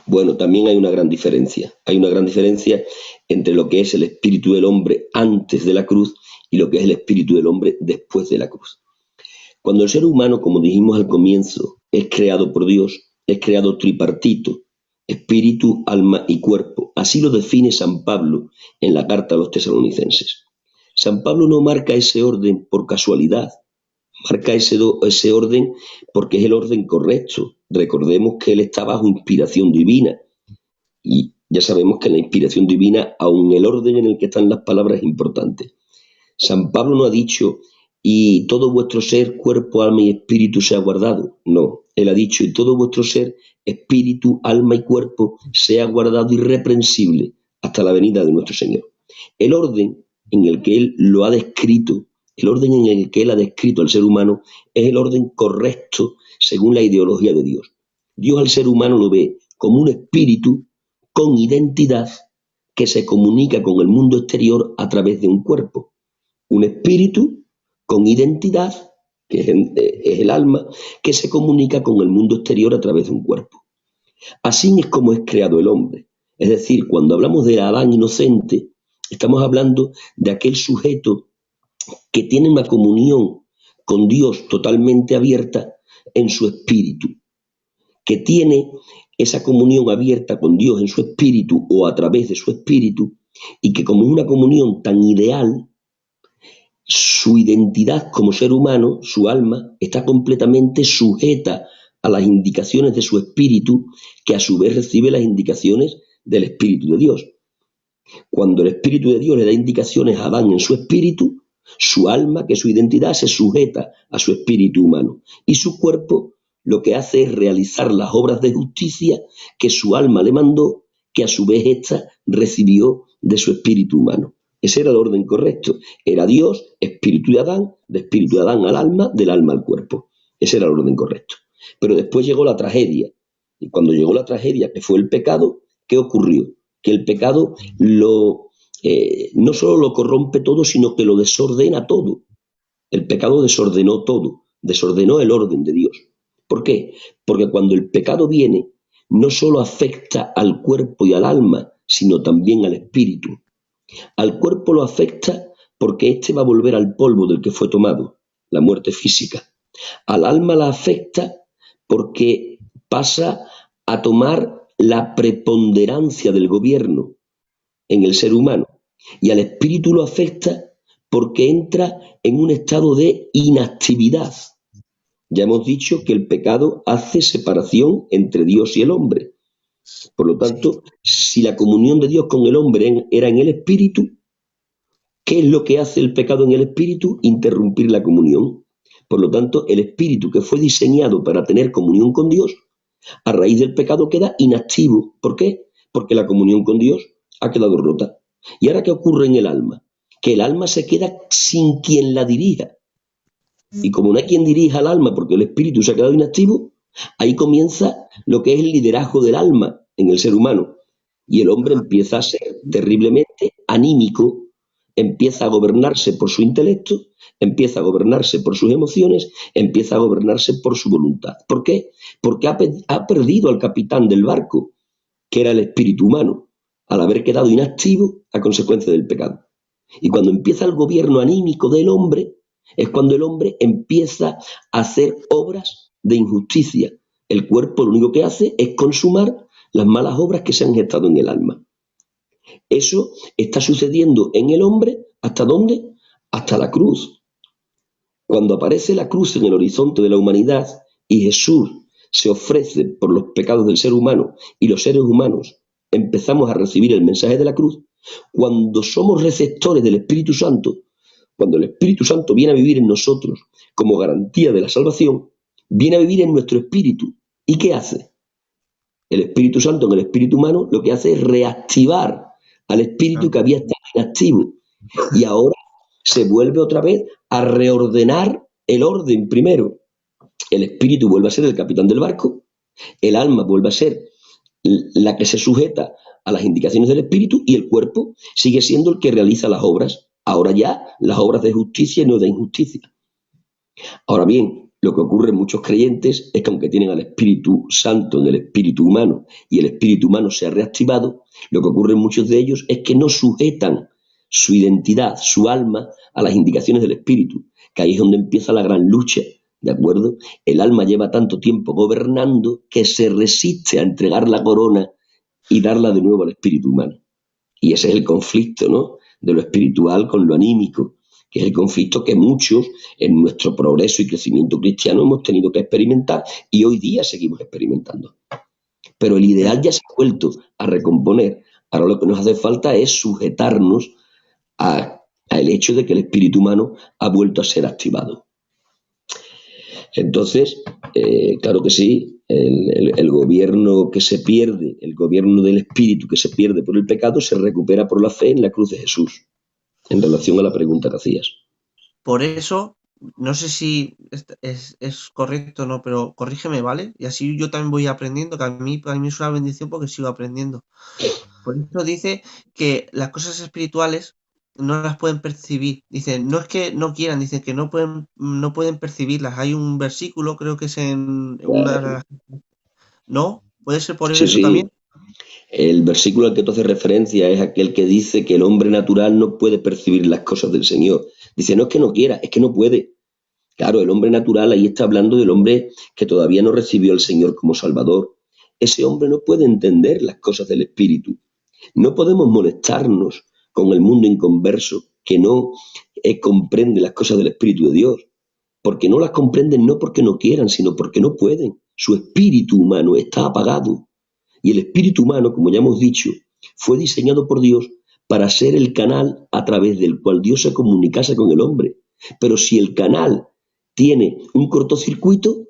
Bueno, también hay una gran diferencia. Hay una gran diferencia entre lo que es el espíritu del hombre antes de la cruz y lo que es el espíritu del hombre después de la cruz. Cuando el ser humano, como dijimos al comienzo, es creado por Dios, es creado tripartito, espíritu, alma y cuerpo. Así lo define San Pablo en la carta a los tesalonicenses. San Pablo no marca ese orden por casualidad, marca ese orden porque es el orden correcto. Recordemos que él está bajo inspiración divina y ya sabemos que en la inspiración divina, aun el orden en el que están las palabras es importante. San Pablo no ha dicho y todo vuestro ser, cuerpo, alma y espíritu sea guardado. No, él ha dicho y todo vuestro ser, espíritu, alma y cuerpo sea guardado irreprensible hasta la venida de nuestro Señor. El orden en el que él lo ha descrito, el orden en el que él ha descrito al ser humano es el orden correcto según la ideología de Dios. Dios al ser humano lo ve como un espíritu con identidad que se comunica con el mundo exterior a través de un cuerpo. Un espíritu con identidad, que es el alma, que se comunica con el mundo exterior a través de un cuerpo. Así es como es creado el hombre. Es decir, cuando hablamos de Adán inocente, estamos hablando de aquel sujeto que tiene una comunión con Dios totalmente abierta en su espíritu, que tiene esa comunión abierta con Dios en su espíritu o a través de su espíritu, y que como es una comunión tan ideal, su identidad como ser humano, su alma, está completamente sujeta a las indicaciones de su espíritu, que a su vez recibe las indicaciones del Espíritu de Dios. Cuando el Espíritu de Dios le da indicaciones a Adán en su espíritu, su alma, que es su identidad, se sujeta a su espíritu humano. Y su cuerpo lo que hace es realizar las obras de justicia que su alma le mandó, que a su vez ésta recibió de su espíritu humano. Ese era el orden correcto. Era Dios, espíritu de Adán al alma, del alma al cuerpo. Ese era el orden correcto. Pero después llegó la tragedia. Y cuando llegó la tragedia, que fue el pecado, ¿qué ocurrió? Que el pecado no solo lo corrompe todo, sino que lo desordena todo. El pecado desordenó todo, desordenó el orden de Dios. ¿Por qué? Porque cuando el pecado viene, no solo afecta al cuerpo y al alma, sino también al espíritu. Al cuerpo lo afecta porque éste va a volver al polvo del que fue tomado, la muerte física. Al alma la afecta porque pasa a tomar la preponderancia del gobierno en el ser humano, y al espíritu lo afecta porque entra en un estado de inactividad. Ya hemos dicho que el pecado hace separación entre Dios y el hombre. Por lo tanto, si la comunión de Dios con el hombre era en el espíritu, ¿qué es lo que hace el pecado en el espíritu? Interrumpir la comunión. Por lo tanto, el espíritu que fue diseñado para tener comunión con Dios, a raíz del pecado queda inactivo. ¿Por qué? Porque la comunión con Dios ha quedado rota. ¿Y ahora qué ocurre en el alma? Que el alma se queda sin quien la dirija. Y como no hay quien dirija al alma porque el espíritu se ha quedado inactivo, ahí comienza lo que es el liderazgo del alma en el ser humano. Y el hombre empieza a ser terriblemente anímico, empieza a gobernarse por su intelecto, empieza a gobernarse por sus emociones, empieza a gobernarse por su voluntad. ¿Por qué? Porque ha perdido al capitán del barco, que era el espíritu humano, al haber quedado inactivo a consecuencia del pecado. Y cuando empieza el gobierno anímico del hombre, es cuando el hombre empieza a hacer obras de injusticia. El cuerpo lo único que hace es consumar las malas obras que se han gestado en el alma. Eso está sucediendo en el hombre, ¿hasta dónde? Hasta la cruz. Cuando aparece la cruz en el horizonte de la humanidad y Jesús se ofrece por los pecados del ser humano y los seres humanos empezamos a recibir el mensaje de la cruz, cuando somos receptores del Espíritu Santo, cuando el Espíritu Santo viene a vivir en nosotros como garantía de la salvación, viene a vivir en nuestro espíritu. ¿Y qué hace? El Espíritu Santo en el espíritu humano lo que hace es reactivar al espíritu que había estado inactivo. Y ahora se vuelve otra vez a reordenar el orden primero. El espíritu vuelve a ser el capitán del barco, el alma vuelve a ser la que se sujeta a las indicaciones del espíritu y el cuerpo sigue siendo el que realiza las obras. Ahora ya las obras de justicia y no de injusticia. Ahora bien, lo que ocurre en muchos creyentes es que aunque tienen al Espíritu Santo en el espíritu humano y el espíritu humano se ha reactivado, lo que ocurre en muchos de ellos es que no sujetan su identidad, su alma, a las indicaciones del espíritu, que ahí es donde empieza la gran lucha, ¿de acuerdo? El alma lleva tanto tiempo gobernando que se resiste a entregar la corona y darla de nuevo al espíritu humano. Y ese es el conflicto, ¿no?, de lo espiritual con lo anímico, que es el conflicto que muchos en nuestro progreso y crecimiento cristiano hemos tenido que experimentar y hoy día seguimos experimentando. Pero el ideal ya se ha vuelto a recomponer. Ahora lo que nos hace falta es sujetarnos al hecho de que el espíritu humano ha vuelto a ser activado. Entonces, claro que sí, el gobierno que se pierde, el gobierno del espíritu que se pierde por el pecado, se recupera por la fe en la cruz de Jesús, en relación a la pregunta que hacías. Por eso, no sé si es correcto o no, pero corrígeme, ¿vale? Y así yo también voy aprendiendo, que para mí es una bendición porque sigo aprendiendo. Por eso dice que las cosas espirituales no las pueden percibir. Dicen, no es que no quieran, dicen que no pueden percibirlas. Hay un versículo, creo que es en una de las... ¿No? ¿Puede ser por Sí, eso sí. también? El versículo al que tú haces referencia es aquel que dice que el hombre natural no puede percibir las cosas del Señor. Dice, no es que no quiera, es que no puede. Claro, el hombre natural ahí está hablando del hombre que todavía no recibió al Señor como Salvador. Ese hombre no puede entender las cosas del Espíritu. No podemos molestarnos con el mundo inconverso que no comprende las cosas del Espíritu de Dios, porque no las comprenden no porque no quieran, sino porque no pueden. Su espíritu humano está apagado. Y el espíritu humano, como ya hemos dicho, fue diseñado por Dios para ser el canal a través del cual Dios se comunicase con el hombre. Pero si el canal tiene un cortocircuito,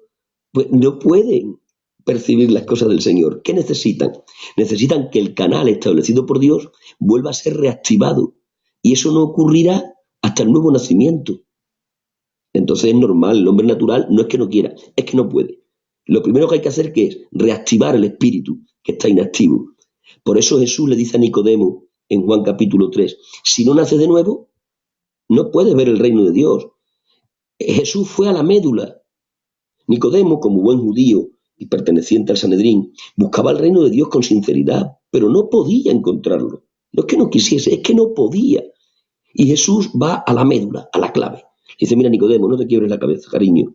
pues no pueden percibir las cosas del Señor. ¿Qué necesitan? Necesitan que el canal establecido por Dios vuelva a ser reactivado. Y eso no ocurrirá hasta el nuevo nacimiento. Entonces es normal, el hombre natural no es que no quiera, es que no puede. Lo primero que hay que hacer que es reactivar el espíritu que está inactivo. Por eso Jesús le dice a Nicodemo en Juan capítulo 3, si no naces de nuevo, no puedes ver el reino de Dios. Jesús fue a la médula. Nicodemo, como buen judío y perteneciente al Sanedrín, buscaba el reino de Dios con sinceridad, pero no podía encontrarlo. No es que no quisiese, es que no podía. Y Jesús va a la médula, a la clave. Dice, mira Nicodemo, no te quiebres la cabeza, cariño.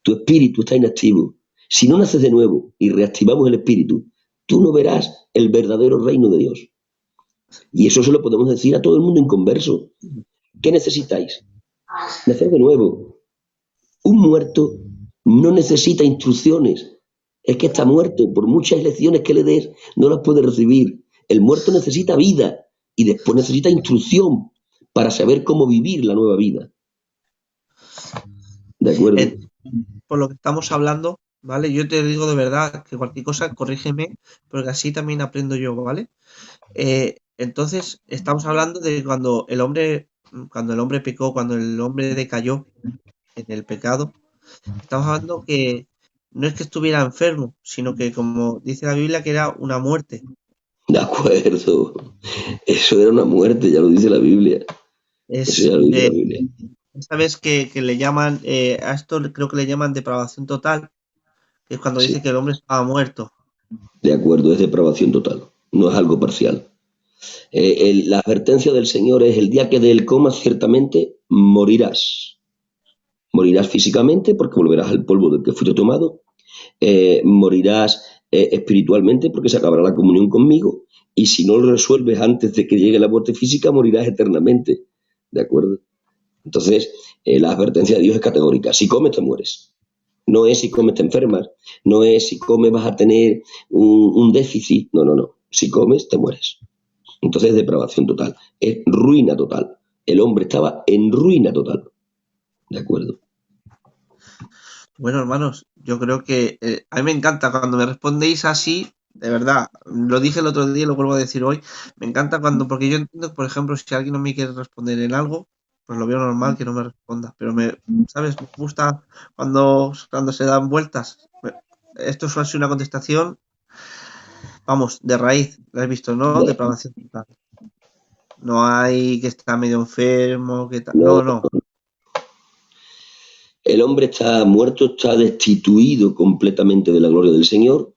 Tu espíritu está inactivo. Si no naces de nuevo y reactivamos el espíritu, tú no verás el verdadero reino de Dios. Y eso se lo podemos decir a todo el mundo inconverso. ¿Qué necesitáis? Nacer de nuevo. Un muerto no necesita instrucciones. Es que está muerto. Por muchas lecciones que le des, no las puede recibir. El muerto necesita vida y después necesita instrucción para saber cómo vivir la nueva vida. ¿De acuerdo? Por lo que estamos hablando, ¿vale? Yo te digo de verdad que cualquier cosa, corrígeme, porque así también aprendo yo, ¿vale? Entonces, estamos hablando de cuando el hombre pecó, cuando el hombre decayó en el pecado. Estamos hablando que no es que estuviera enfermo, sino que, como dice la Biblia, que era una muerte. De acuerdo. Eso era una muerte, ya lo dice la Biblia. Eso ya lo dice la Biblia. ¿Sabes que le llaman, a esto creo que le llaman depravación total? Que es cuando Sí. dice que el hombre estaba muerto. De acuerdo, es depravación total, no es algo parcial. La advertencia del Señor es: el día que de él comas, ciertamente morirás. Morirás físicamente porque volverás al polvo del que fuiste tomado. Morirás espiritualmente porque se acabará la comunión conmigo. Y si no lo resuelves antes de que llegue la muerte física, morirás eternamente. ¿De acuerdo? Entonces, la advertencia de Dios es categórica. Si comes, te mueres. No es si comes te enfermas, no es si comes vas a tener un déficit, no. Si comes te mueres. Entonces es depravación total, es ruina total. El hombre estaba en ruina total. ¿De acuerdo? Bueno, hermanos, yo creo que a mí me encanta cuando me respondéis así, de verdad. Lo dije el otro día y lo vuelvo a decir hoy. Me encanta porque yo entiendo que, por ejemplo, si alguien no me quiere responder en algo, pues lo veo normal que no me responda. Pero ¿sabes? Me gusta cuando se dan vueltas. Esto es así una contestación, vamos, de raíz. ¿La has visto, no? Depravación total. No hay que estar medio enfermo, que tal. No. El hombre está muerto, está destituido completamente de la gloria del Señor,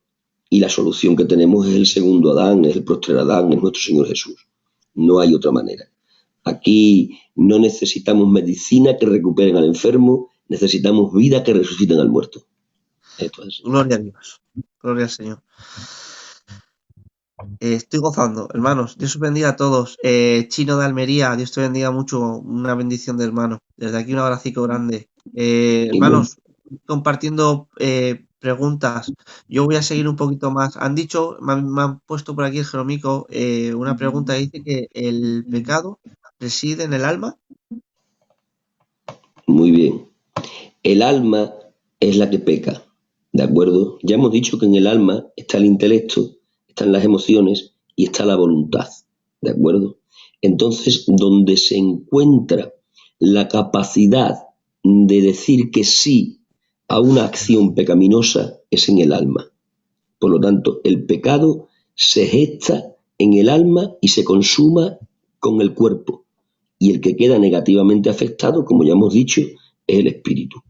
y la solución que tenemos es el segundo Adán, es el postrer Adán, es nuestro Señor Jesús. No hay otra manera. Aquí no necesitamos medicina que recuperen al enfermo, necesitamos vida que resuciten al muerto. Esto es así. Gloria a Dios. Gloria al Señor. Estoy gozando, hermanos. Dios os bendiga a todos. Chino de Almería, Dios te bendiga mucho. Una bendición de hermano. Desde aquí un abracico grande. Hermanos, compartiendo preguntas. Yo voy a seguir un poquito más. Han dicho, me han puesto por aquí el Jeromico una pregunta que dice que el pecado reside en el alma. Muy bien. El alma es la que peca, ¿de acuerdo? Ya hemos dicho que en el alma está el intelecto, están las emociones y está la voluntad, ¿de acuerdo? Entonces, donde se encuentra la capacidad de decir que sí a una acción pecaminosa es en el alma. Por lo tanto, el pecado se gesta en el alma y se consuma con el cuerpo. Y el que queda negativamente afectado, como ya hemos dicho, es el espíritu.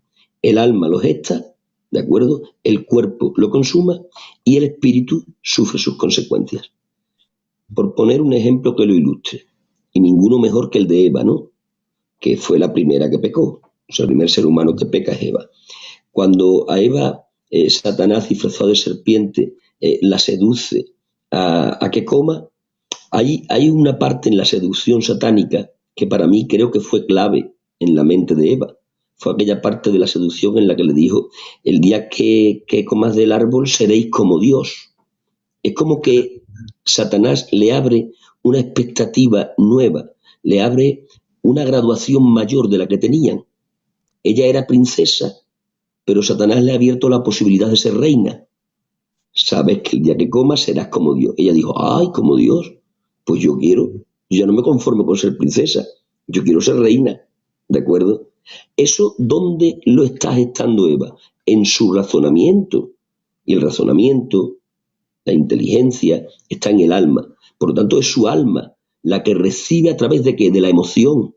El alma lo gesta, ¿de acuerdo? El cuerpo lo consuma y el espíritu sufre sus consecuencias. Por poner un ejemplo que lo ilustre, y ninguno mejor que el de Eva, ¿no? Que fue la primera que pecó. O sea, el primer ser humano que peca es Eva. Cuando a Eva Satanás, disfrazado de serpiente, la seduce a que coma, hay una parte en la seducción satánica que para mí creo que fue clave en la mente de Eva. Fue aquella parte de la seducción en la que le dijo: el día que comas del árbol seréis como Dios. Es como que Satanás le abre una expectativa nueva, le abre una graduación mayor de la que tenían. Ella era princesa, pero Satanás le ha abierto la posibilidad de ser reina. Sabes que el día que comas serás como Dios. Ella dijo: ¡ay, como Dios! Pues yo ya no me conformo con ser princesa, yo quiero ser reina, ¿de acuerdo? ¿Eso dónde lo está gestando Eva? En su razonamiento. Y el razonamiento, la inteligencia, está en el alma. Por lo tanto, es su alma la que recibe a través de ¿qué? De la emoción.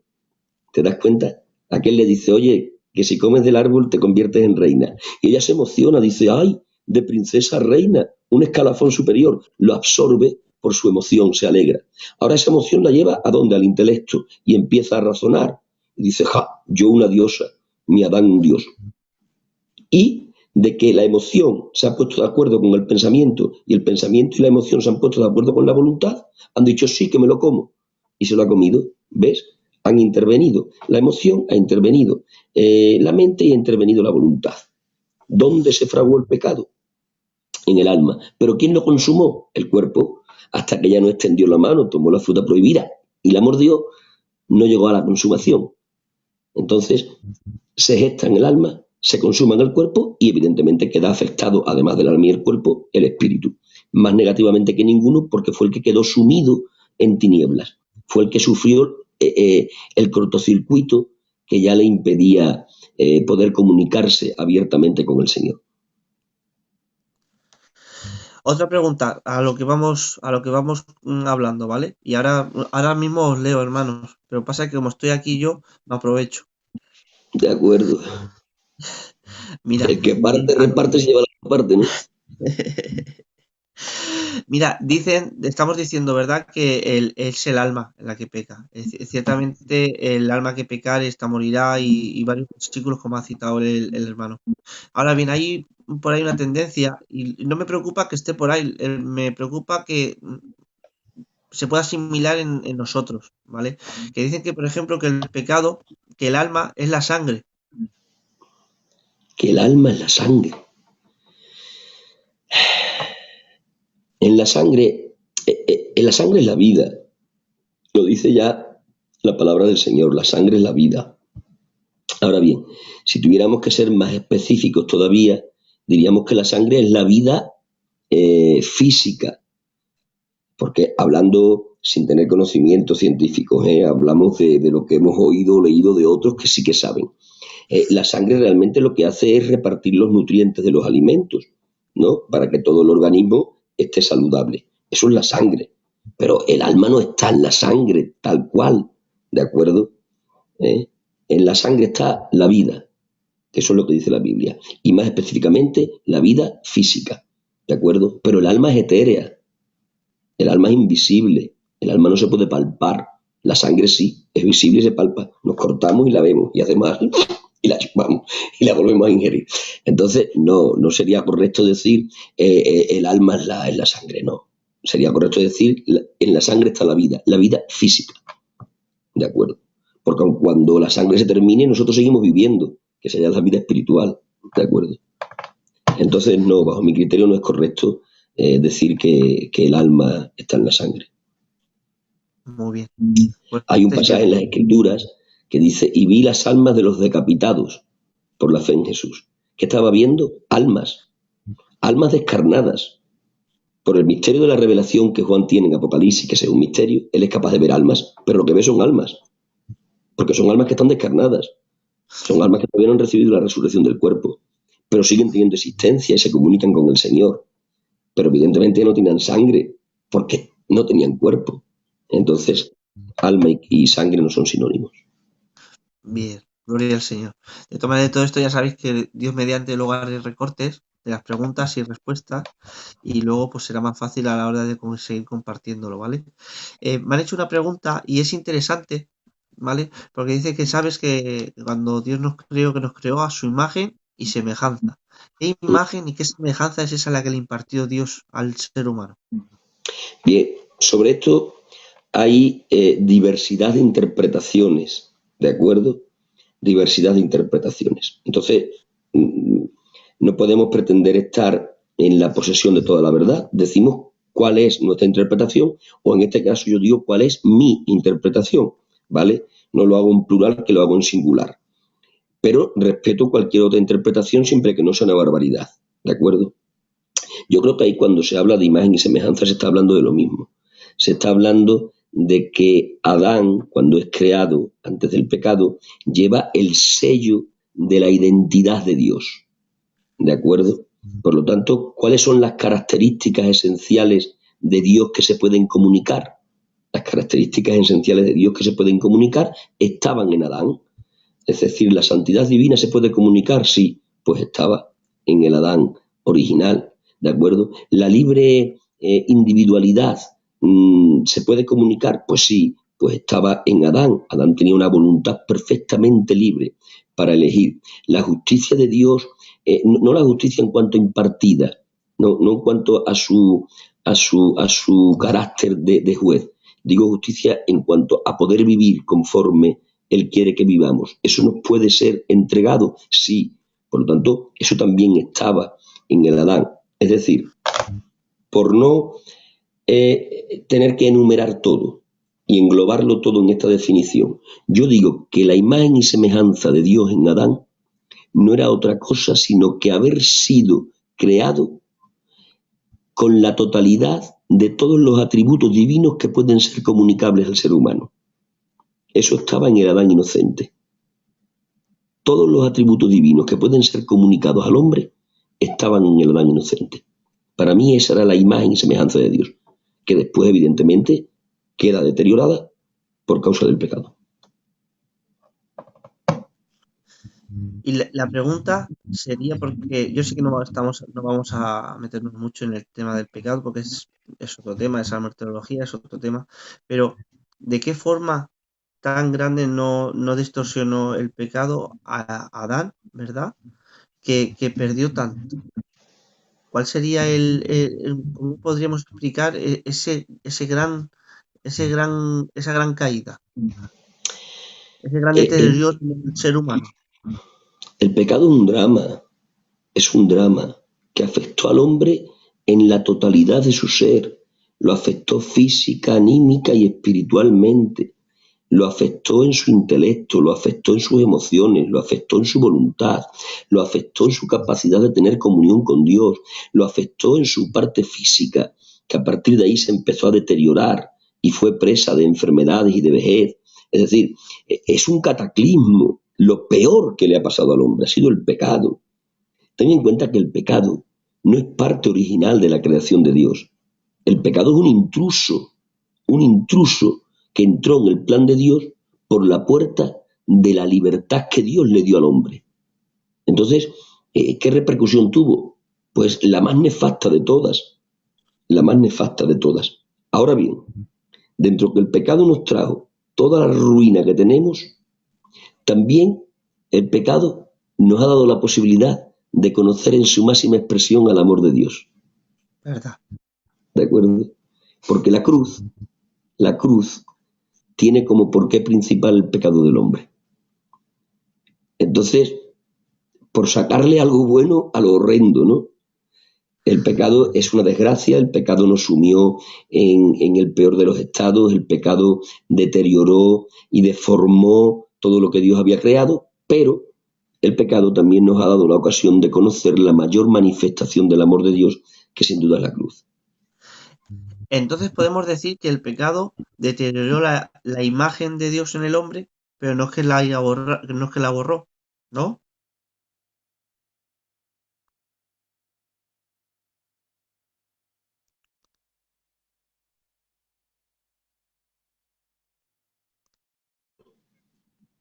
¿Te das cuenta? Aquel le dice: oye, que si comes del árbol te conviertes en reina. Y ella se emociona, dice: ¡ay, de princesa a reina! Un escalafón superior. Lo absorbe por su emoción, se alegra. Ahora esa emoción la lleva ¿a dónde? Al intelecto. Y empieza a razonar. Y dice: ¡ja! Yo una diosa, mi Adán un dios. Y de que la emoción se ha puesto de acuerdo con el pensamiento y el pensamiento y la emoción se han puesto de acuerdo con la voluntad, han dicho sí, que me lo como, y se lo ha comido, ¿ves? Han intervenido, la emoción ha intervenido, la mente y ha intervenido la voluntad. ¿Dónde se fraguó el pecado? En el alma. ¿Pero quién lo consumó? El cuerpo, hasta que ya no extendió la mano, tomó la fruta prohibida y la mordió, no llegó a la consumación. Entonces, se gesta en el alma, se consuma en el cuerpo y evidentemente queda afectado, además del alma y el cuerpo, el espíritu. Más negativamente que ninguno, porque fue el que quedó sumido en tinieblas. Fue el que sufrió el cortocircuito que ya le impedía poder comunicarse abiertamente con el Señor. Otra pregunta, a lo que vamos hablando, ¿vale? Y ahora mismo os leo, hermanos, pero pasa que como estoy aquí yo, me aprovecho. De acuerdo. Mira, El que parte, reparte, se lleva la parte, ¿no? mira, estamos diciendo, ¿verdad? Que es el alma la que peca. Ciertamente el alma que pecar, esta morirá y varios versículos como ha citado el hermano. Ahora bien, hay por ahí una tendencia y no me preocupa que esté por ahí, me preocupa que se pueda asimilar en nosotros, ¿vale? Que dicen que, por ejemplo, que el pecado, que el alma es la sangre. Que el alma es la sangre. En la sangre es la vida. Lo dice ya la palabra del Señor, la sangre es la vida. Ahora bien, si tuviéramos que ser más específicos todavía, diríamos que la sangre es la vida física, porque hablando sin tener conocimientos científicos, hablamos de lo que hemos oído o leído de otros que sí que saben. La sangre realmente lo que hace es repartir los nutrientes de los alimentos, ¿no? Para que todo el organismo esté saludable. Eso es la sangre. Pero el alma no está en la sangre tal cual, ¿de acuerdo? En la sangre está la vida, que eso es lo que dice la Biblia. Y más específicamente, la vida física, ¿de acuerdo? Pero el alma es etérea. El alma es invisible. El alma no se puede palpar. La sangre sí, es visible y se palpa. Nos cortamos y la vemos y además y la chupamos y la volvemos a ingerir. Entonces, no sería correcto decir el alma es la sangre, no. Sería correcto decir en la sangre está la vida física. ¿De acuerdo? Porque cuando la sangre se termine, nosotros seguimos viviendo, que sería la vida espiritual. ¿De acuerdo? Entonces, no, bajo mi criterio no es correcto decir que el alma está en la sangre. Muy bien. Pues hay un pasaje en las Escrituras que dice, y vi las almas de los decapitados por la fe en Jesús. ¿Qué estaba viendo? Almas descarnadas. Por el misterio de la revelación que Juan tiene en Apocalipsis, que es un misterio, él es capaz de ver almas, pero lo que ve son almas, porque son almas que están descarnadas, son almas que todavía no han recibido la resurrección del cuerpo, pero siguen teniendo existencia y se comunican con el Señor, pero evidentemente no tenían sangre, porque no tenían cuerpo. Entonces, alma y sangre no son sinónimos. Bien, gloria al Señor. De todas maneras, de todo esto ya sabéis que Dios mediante luego haré recortes de las preguntas y respuestas y luego pues será más fácil a la hora de seguir compartiéndolo, ¿vale? Me han hecho una pregunta y es interesante, ¿vale? Porque dice que sabes que cuando Dios nos creó a su imagen y semejanza. ¿Qué imagen y qué semejanza es esa la que le impartió Dios al ser humano? Bien, sobre esto hay diversidad de interpretaciones, ¿de acuerdo? Diversidad de interpretaciones. Entonces, no podemos pretender estar en la posesión de toda la verdad. Decimos cuál es nuestra interpretación, o en este caso yo digo cuál es mi interpretación, ¿vale? No lo hago en plural, que lo hago en singular. Pero respeto cualquier otra interpretación siempre que no sea una barbaridad, ¿de acuerdo? Yo creo que ahí cuando se habla de imagen y semejanza se está hablando de lo mismo. Se está hablando de que Adán, cuando es creado antes del pecado, lleva el sello de la identidad de Dios. ¿De acuerdo? Por lo tanto, ¿cuáles son las características esenciales de Dios que se pueden comunicar? Las características esenciales de Dios que se pueden comunicar estaban en Adán. Es decir, ¿la santidad divina se puede comunicar? Sí, pues estaba en el Adán original. ¿De acuerdo? La libre individualidad ¿se puede comunicar? Pues sí, pues estaba en Adán. Adán tenía una voluntad perfectamente libre para elegir. La justicia de Dios no la justicia en cuanto impartida, no en cuanto a su carácter de juez. Digo justicia en cuanto a poder vivir conforme Él quiere que vivamos. ¿Eso nos puede ser entregado? Sí. Por lo tanto, eso también estaba en el Adán. Es decir, por no tener que enumerar todo y englobarlo todo en esta definición, yo digo que la imagen y semejanza de Dios en Adán no era otra cosa sino que haber sido creado con la totalidad de todos los atributos divinos que pueden ser comunicables al ser humano. Eso estaba en el Adán inocente. Todos los atributos divinos que pueden ser comunicados al hombre estaban en el Adán inocente. Para mí esa era la imagen y semejanza de Dios, que después evidentemente queda deteriorada por causa del pecado. Y la pregunta sería, porque yo sé que no vamos a meternos mucho en el tema del pecado, porque es otro tema, esa martirología es otro tema, pero ¿de qué forma tan grande no distorsionó el pecado a Adán, ¿verdad? Que perdió tanto. ¿Cuál sería cómo podríamos explicar esa gran caída? Ese gran deterioro del ser humano. El pecado es un drama que afectó al hombre en la totalidad de su ser. Lo afectó física, anímica y espiritualmente. Lo afectó en su intelecto, lo afectó en sus emociones, lo afectó en su voluntad, lo afectó en su capacidad de tener comunión con Dios, lo afectó en su parte física, que a partir de ahí se empezó a deteriorar y fue presa de enfermedades y de vejez. Es decir, es un cataclismo. Lo peor que le ha pasado al hombre ha sido el pecado. Ten en cuenta que el pecado no es parte original de la creación de Dios. El pecado es un intruso que entró en el plan de Dios por la puerta de la libertad que Dios le dio al hombre. Entonces, ¿qué repercusión tuvo? Pues la más nefasta de todas. La más nefasta de todas. Ahora bien, dentro que el pecado nos trajo toda la ruina que tenemos, también el pecado nos ha dado la posibilidad de conocer en su máxima expresión al amor de Dios. ¿Verdad? ¿De acuerdo? Porque la cruz tiene como porqué principal el pecado del hombre. Entonces, por sacarle algo bueno a lo horrendo, ¿no? El pecado es una desgracia, el pecado nos sumió en el peor de los estados, el pecado deterioró y deformó todo lo que Dios había creado, pero el pecado también nos ha dado la ocasión de conocer la mayor manifestación del amor de Dios, que sin duda es la cruz. Entonces podemos decir que el pecado deterioró la imagen de Dios en el hombre, pero no es que la borró, ¿no?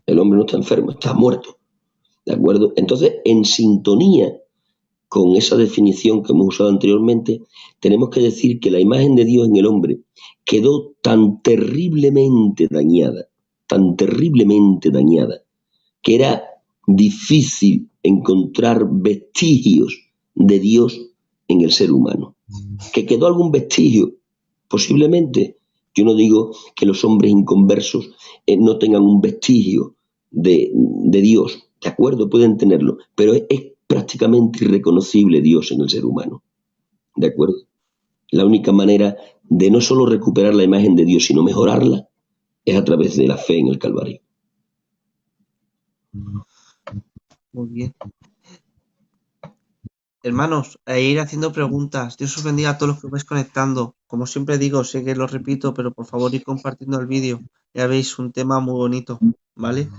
El hombre no está enfermo, está muerto. ¿De acuerdo? Entonces, en sintonía con esa definición que hemos usado anteriormente, tenemos que decir que la imagen de Dios en el hombre quedó tan terriblemente dañada, que era difícil encontrar vestigios de Dios en el ser humano. ¿Que quedó algún vestigio? Posiblemente. Yo no digo que los hombres inconversos no tengan un vestigio de Dios, de acuerdo, pueden tenerlo, pero es prácticamente irreconocible Dios en el ser humano, de acuerdo. La única manera de no solo recuperar la imagen de Dios, sino mejorarla, es a través de la fe en el Calvario. Muy bien. Hermanos, a ir haciendo preguntas. Dios os bendiga a todos los que os vais conectando. Como siempre digo, sé que lo repito, pero por favor ir compartiendo el vídeo. Ya veis, un tema muy bonito, ¿vale?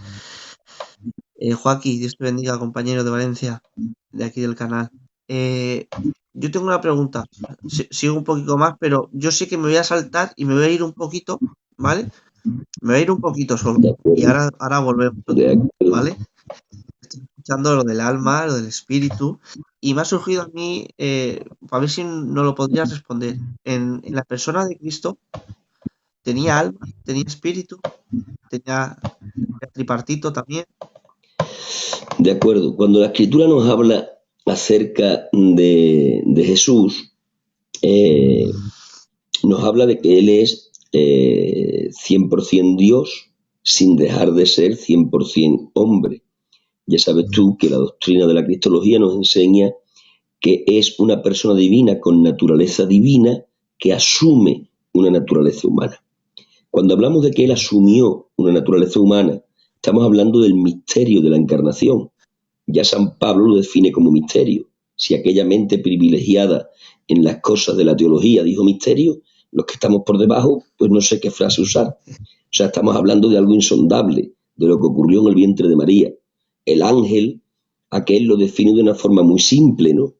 Joaquín, Dios te bendiga, compañero de Valencia, de aquí del canal. Yo tengo una pregunta. Sigo un poquito más, pero yo sé que me voy a saltar y me voy a ir un poquito, ¿vale? Me voy a ir un poquito solo. Y ahora volvemos, ¿vale? Estoy escuchando lo del alma, lo del espíritu, y me ha surgido a mí, para ver si no lo podrías responder. En la persona de Cristo, ¿tenía alma? ¿Tenía espíritu? ¿Tenía tripartito también? De acuerdo. Cuando la Escritura nos habla acerca de Jesús, nos habla de que Él es 100% Dios sin dejar de ser 100% hombre. Ya sabes tú que la doctrina de la cristología nos enseña que es una persona divina con naturaleza divina que asume una naturaleza humana. Cuando hablamos de que Él asumió una naturaleza humana, estamos hablando del misterio de la encarnación. Ya San Pablo lo define como misterio. Si aquella mente privilegiada en las cosas de la teología dijo misterio, los que estamos por debajo, pues no sé qué frase usar. O sea, estamos hablando de algo insondable, de lo que ocurrió en el vientre de María. El ángel, aquel lo define de una forma muy simple, ¿no?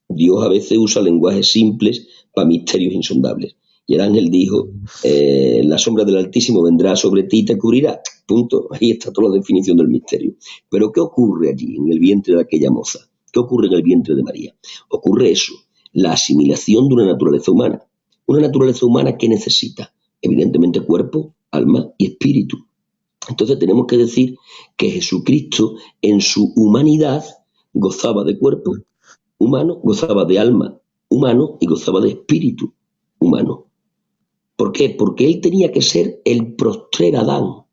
Dios a veces usa lenguajes simples para misterios insondables. Y el ángel dijo, la sombra del Altísimo vendrá sobre ti y te cubrirá. Punto. Ahí está toda la definición del misterio. Pero ¿qué ocurre allí, en el vientre de aquella moza? ¿Qué ocurre en el vientre de María? Ocurre eso, la asimilación de una naturaleza humana. Una naturaleza humana que necesita, evidentemente, cuerpo, alma y espíritu. Entonces tenemos que decir que Jesucristo, en su humanidad, gozaba de cuerpo humano, gozaba de alma humano y gozaba de espíritu humano. ¿Por qué? Porque él tenía que ser el postrer Adán.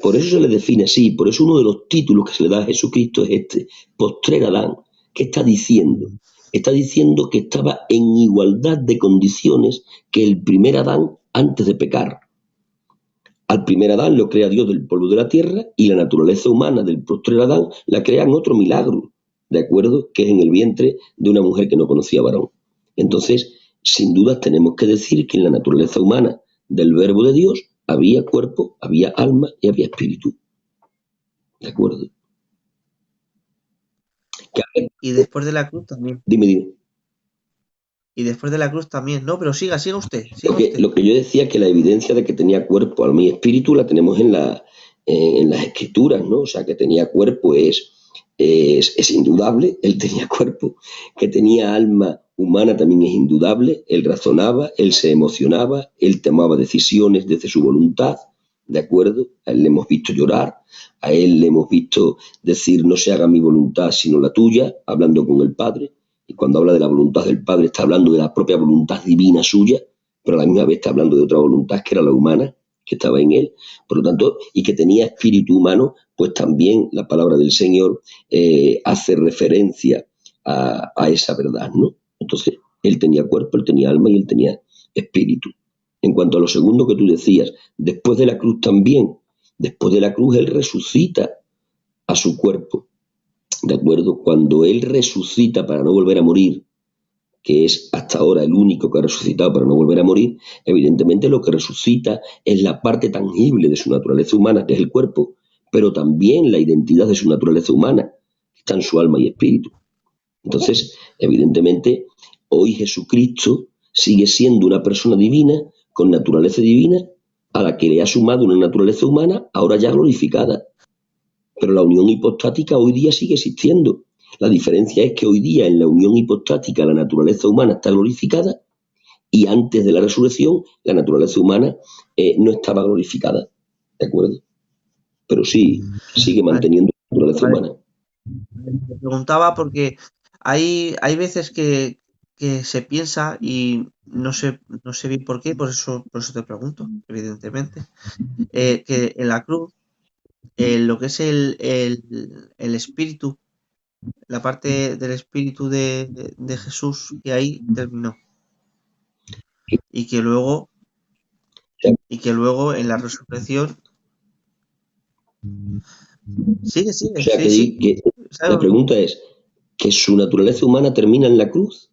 Por eso se le define así, por eso uno de los títulos que se le da a Jesucristo es este, postrer Adán. ¿Qué está diciendo? Está diciendo que estaba en igualdad de condiciones que el primer Adán antes de pecar. Al primer Adán lo crea Dios del polvo de la tierra y la naturaleza humana del postrer Adán la crea en otro milagro, ¿de acuerdo? Que es en el vientre de una mujer que no conocía varón. Entonces, sin duda tenemos que decir que en la naturaleza humana del verbo de Dios había cuerpo, había alma y había espíritu. ¿De acuerdo? Y después de la cruz también. Dime. Y después de la cruz también. No, pero siga usted. Lo que yo decía es que la evidencia de que tenía cuerpo, alma y espíritu la tenemos en las escrituras, ¿no? O sea, que tenía cuerpo es indudable, él tenía cuerpo. Que tenía alma humana también es indudable, él razonaba, él se emocionaba, él tomaba decisiones desde su voluntad, ¿de acuerdo? A él le hemos visto llorar, a él le hemos visto decir no se haga mi voluntad sino la tuya, hablando con el Padre. Y cuando habla de la voluntad del Padre está hablando de la propia voluntad divina suya, pero a la misma vez está hablando de otra voluntad que era la humana, que estaba en él. Por lo tanto, y que tenía espíritu humano, pues también la palabra del Señor hace referencia a esa verdad, ¿no? Entonces, él tenía cuerpo, él tenía alma y él tenía espíritu. En cuanto a lo segundo que tú decías, después de la cruz también, después de la cruz él resucita a su cuerpo. ¿De acuerdo? Cuando él resucita para no volver a morir, que es hasta ahora el único que ha resucitado para no volver a morir, evidentemente lo que resucita es la parte tangible de su naturaleza humana, que es el cuerpo, pero también la identidad de su naturaleza humana, que está en su alma y espíritu. Entonces, evidentemente, hoy Jesucristo sigue siendo una persona divina, con naturaleza divina, a la que le ha sumado una naturaleza humana, ahora ya glorificada. Pero la unión hipostática hoy día sigue existiendo. La diferencia es que hoy día en la unión hipostática la naturaleza humana está glorificada y antes de la resurrección la naturaleza humana no estaba glorificada. ¿De acuerdo? Pero sí, sigue manteniendo la naturaleza humana. Me preguntaba porque hay veces que se piensa, y no sé bien por qué, por eso te pregunto, evidentemente, que en la cruz lo que es el espíritu, la parte del espíritu de Jesús, que ahí terminó. Y que luego en la resurrección sigue. O sea, que la pregunta es, ¿que su naturaleza humana termina en la cruz?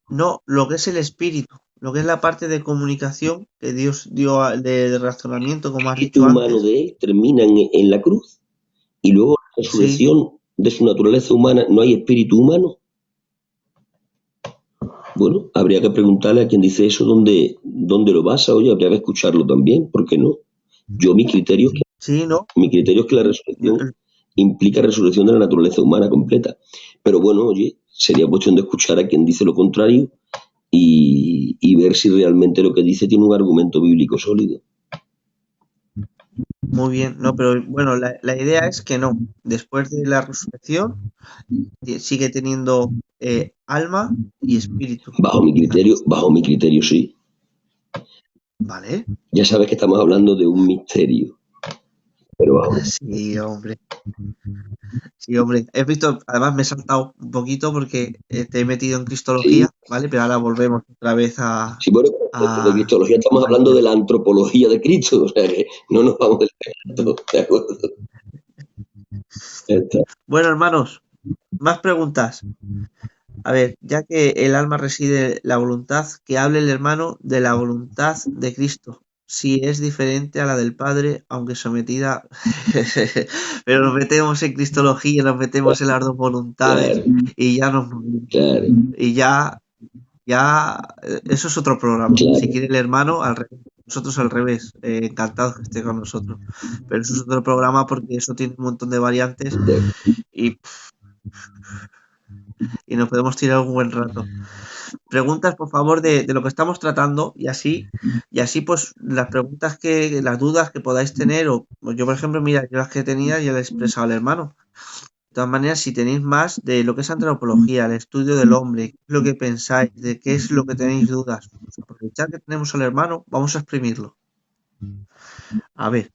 No, lo que es el espíritu, lo que es la parte de comunicación que Dios dio de razonamiento, como has dicho antes. El espíritu humano de él termina en la cruz y luego la resurrección de su naturaleza humana, ¿no hay espíritu humano? Bueno, habría que preguntarle a quien dice eso dónde lo basa. Oye, habría que escucharlo también, ¿por qué no? Mi criterio es que la resurrección implica resurrección de la naturaleza humana completa. Pero bueno, oye, sería cuestión de escuchar a quien dice lo contrario y ver si realmente lo que dice tiene un argumento bíblico sólido. Muy bien, no, pero bueno, la idea es que no. Después de la resurrección sigue teniendo alma y espíritu. Bajo mi criterio sí. ¿Vale? Ya sabes que estamos hablando de un misterio, pero bajo. Sí, hombre. Sí, hombre. He visto, además me he saltado un poquito porque te he metido en Sí, cristología, ¿vale? Pero ahora volvemos otra vez sí, bueno, de a, cristología estamos a hablando de Dios. la antropología de Cristo, o sea que no nos vamos del texto, ¿de acuerdo? Ya está. Bueno, hermanos, más preguntas. A ver, ya que el alma reside la voluntad, que hable el hermano de la voluntad de Cristo, si es diferente a la del Padre, aunque sometida. Pero nos metemos en Cristología, nos metemos en las dos voluntades Claro, y ya nos movimos. claro, Y eso es otro programa. Si claro, quiere el hermano, al revés. Nosotros al revés, encantados que esté con nosotros. Pero eso es otro programa porque eso tiene un montón de variantes de- y, y nos podemos tirar un buen rato. Preguntas, por favor, de lo que estamos tratando y así pues las dudas que podáis tener, o pues yo por ejemplo, mira, yo las que tenía ya las he expresado al hermano. De todas maneras, si tenéis más de lo que es antropología, el estudio del hombre, qué es lo que pensáis, de qué es lo que tenéis dudas, pues aprovechad que tenemos al hermano, vamos a exprimirlo. A ver,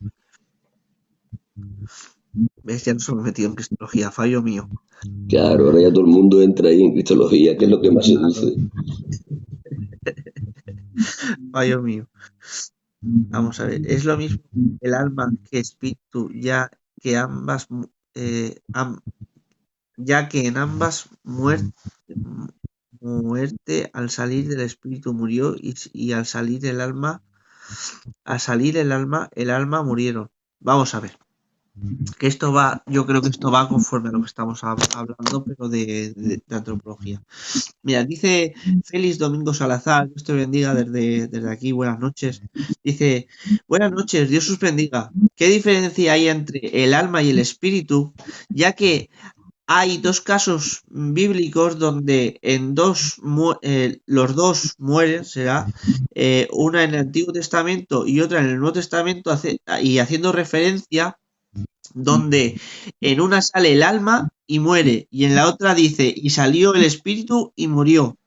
ves, ya nos hemos metido en cristología, fallo mío. claro, ahora ya todo el mundo entra ahí en cristología, que es lo que más seduce. Fallo mío. Vamos a ver, es lo mismo el alma que espíritu, que ambas ya que en ambas muerte al salir del espíritu murió y al salir el alma murieron. Vamos a ver, que esto va, yo creo que esto va conforme a lo que estamos hablando, pero de antropología. Mira, dice Félix Domingo Salazar, Dios te bendiga desde aquí, buenas noches. Dice, buenas noches, Dios os bendiga. ¿Qué diferencia hay entre el alma y el espíritu? Ya que hay dos casos bíblicos donde los dos mueren, será una en el Antiguo Testamento y otra en el Nuevo Testamento, y haciendo referencia donde en una sale el alma y muere, y en la otra dice, y salió el espíritu y murió.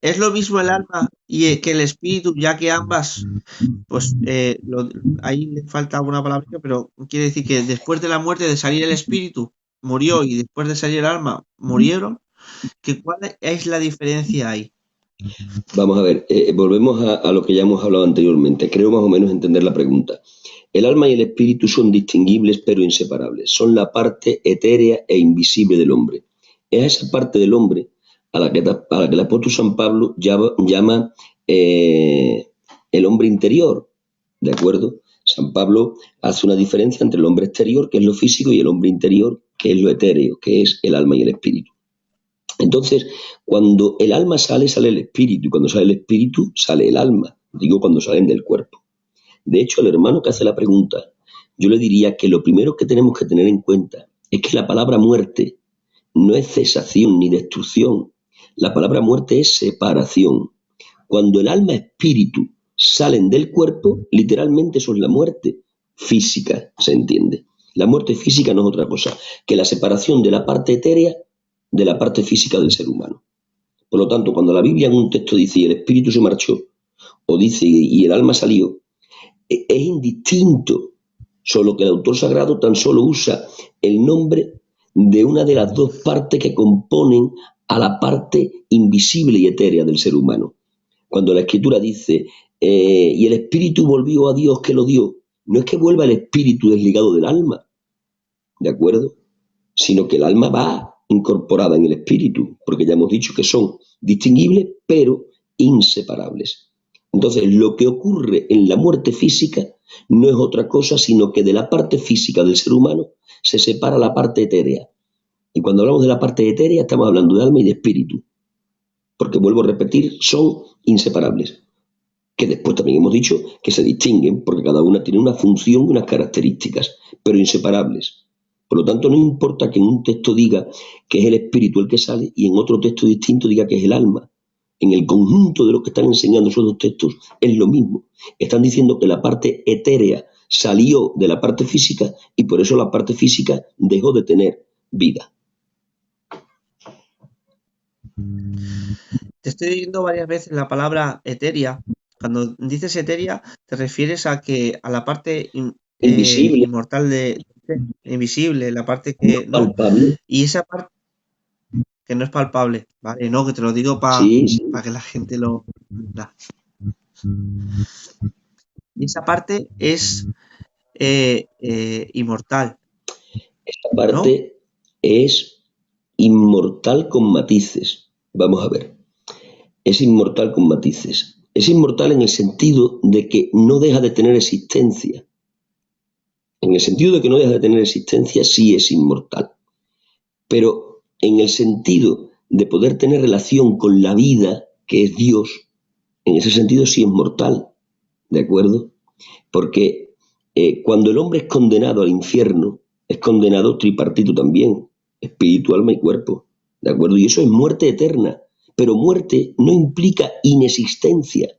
Es lo mismo el alma que el espíritu, ya que ambas, pues ahí le falta alguna palabra, pero quiere decir que después de la muerte de salir el espíritu murió y después de salir el alma murieron, que ¿cuál es la diferencia ahí? Vamos a ver, volvemos a lo que ya hemos hablado anteriormente. Creo más o menos entender la pregunta. El alma y el espíritu son distinguibles pero inseparables. Son la parte etérea e invisible del hombre. Es esa parte del hombre a la que el apóstol San Pablo llama el hombre interior. ¿De acuerdo? San Pablo hace una diferencia entre el hombre exterior, que es lo físico, y el hombre interior, que es lo etéreo, que es el alma y el espíritu. Entonces, cuando el alma sale, sale el espíritu, y cuando sale el espíritu, sale el alma. Digo, cuando salen del cuerpo. De hecho, al hermano que hace la pregunta, yo le diría que lo primero que tenemos que tener en cuenta es que la palabra muerte no es cesación ni destrucción. La palabra muerte es separación. Cuando el alma y espíritu salen del cuerpo, literalmente eso es la muerte física, ¿se entiende? La muerte física no es otra cosa que la separación de la parte etérea de la parte física del ser humano. Por lo tanto, cuando la Biblia en un texto dice y el espíritu se marchó, o dice y el alma salió, es indistinto, solo que el autor sagrado tan solo usa el nombre de una de las dos partes que componen a la parte invisible y etérea del ser humano. Cuando la escritura dice y el espíritu volvió a Dios que lo dio, no es que vuelva el espíritu desligado del alma, ¿de acuerdo? Sino que el alma va incorporada en el espíritu, porque ya hemos dicho que son distinguibles pero inseparables. Entonces, lo que ocurre en la muerte física no es otra cosa sino que de la parte física del ser humano se separa la parte etérea. Y cuando hablamos de la parte etérea estamos hablando de alma y de espíritu, porque vuelvo a repetir, son inseparables. Que después también hemos dicho que se distinguen porque cada una tiene una función y unas características, pero inseparables. Por lo tanto, no importa que en un texto diga que es el espíritu el que sale y en otro texto distinto diga que es el alma. en el conjunto de lo que están enseñando esos dos textos, es lo mismo. Están diciendo que la parte etérea salió de la parte física y por eso la parte física dejó de tener vida. Te estoy oyendo varias veces la palabra etérea. Cuando dices etérea, te refieres a la parte Invisible, inmortal invisible, la parte que no, palpable. y esa parte que no es palpable, ¿vale? No, que te lo digo para Sí, sí. que la gente lo entienda. Y esa parte es inmortal, Esta ¿no? parte es inmortal con matices. Vamos a ver. Es inmortal con matices. Es inmortal en el sentido de que no deja de tener existencia. En el sentido de que no deja de tener existencia, sí es inmortal. Pero en el sentido de poder tener relación con la vida, que es Dios, en ese sentido sí es mortal. ¿De acuerdo? Porque cuando el hombre es condenado al infierno, es condenado tripartito también, espíritu, alma y cuerpo. ¿De acuerdo? Y eso es muerte eterna. Pero muerte no implica inexistencia.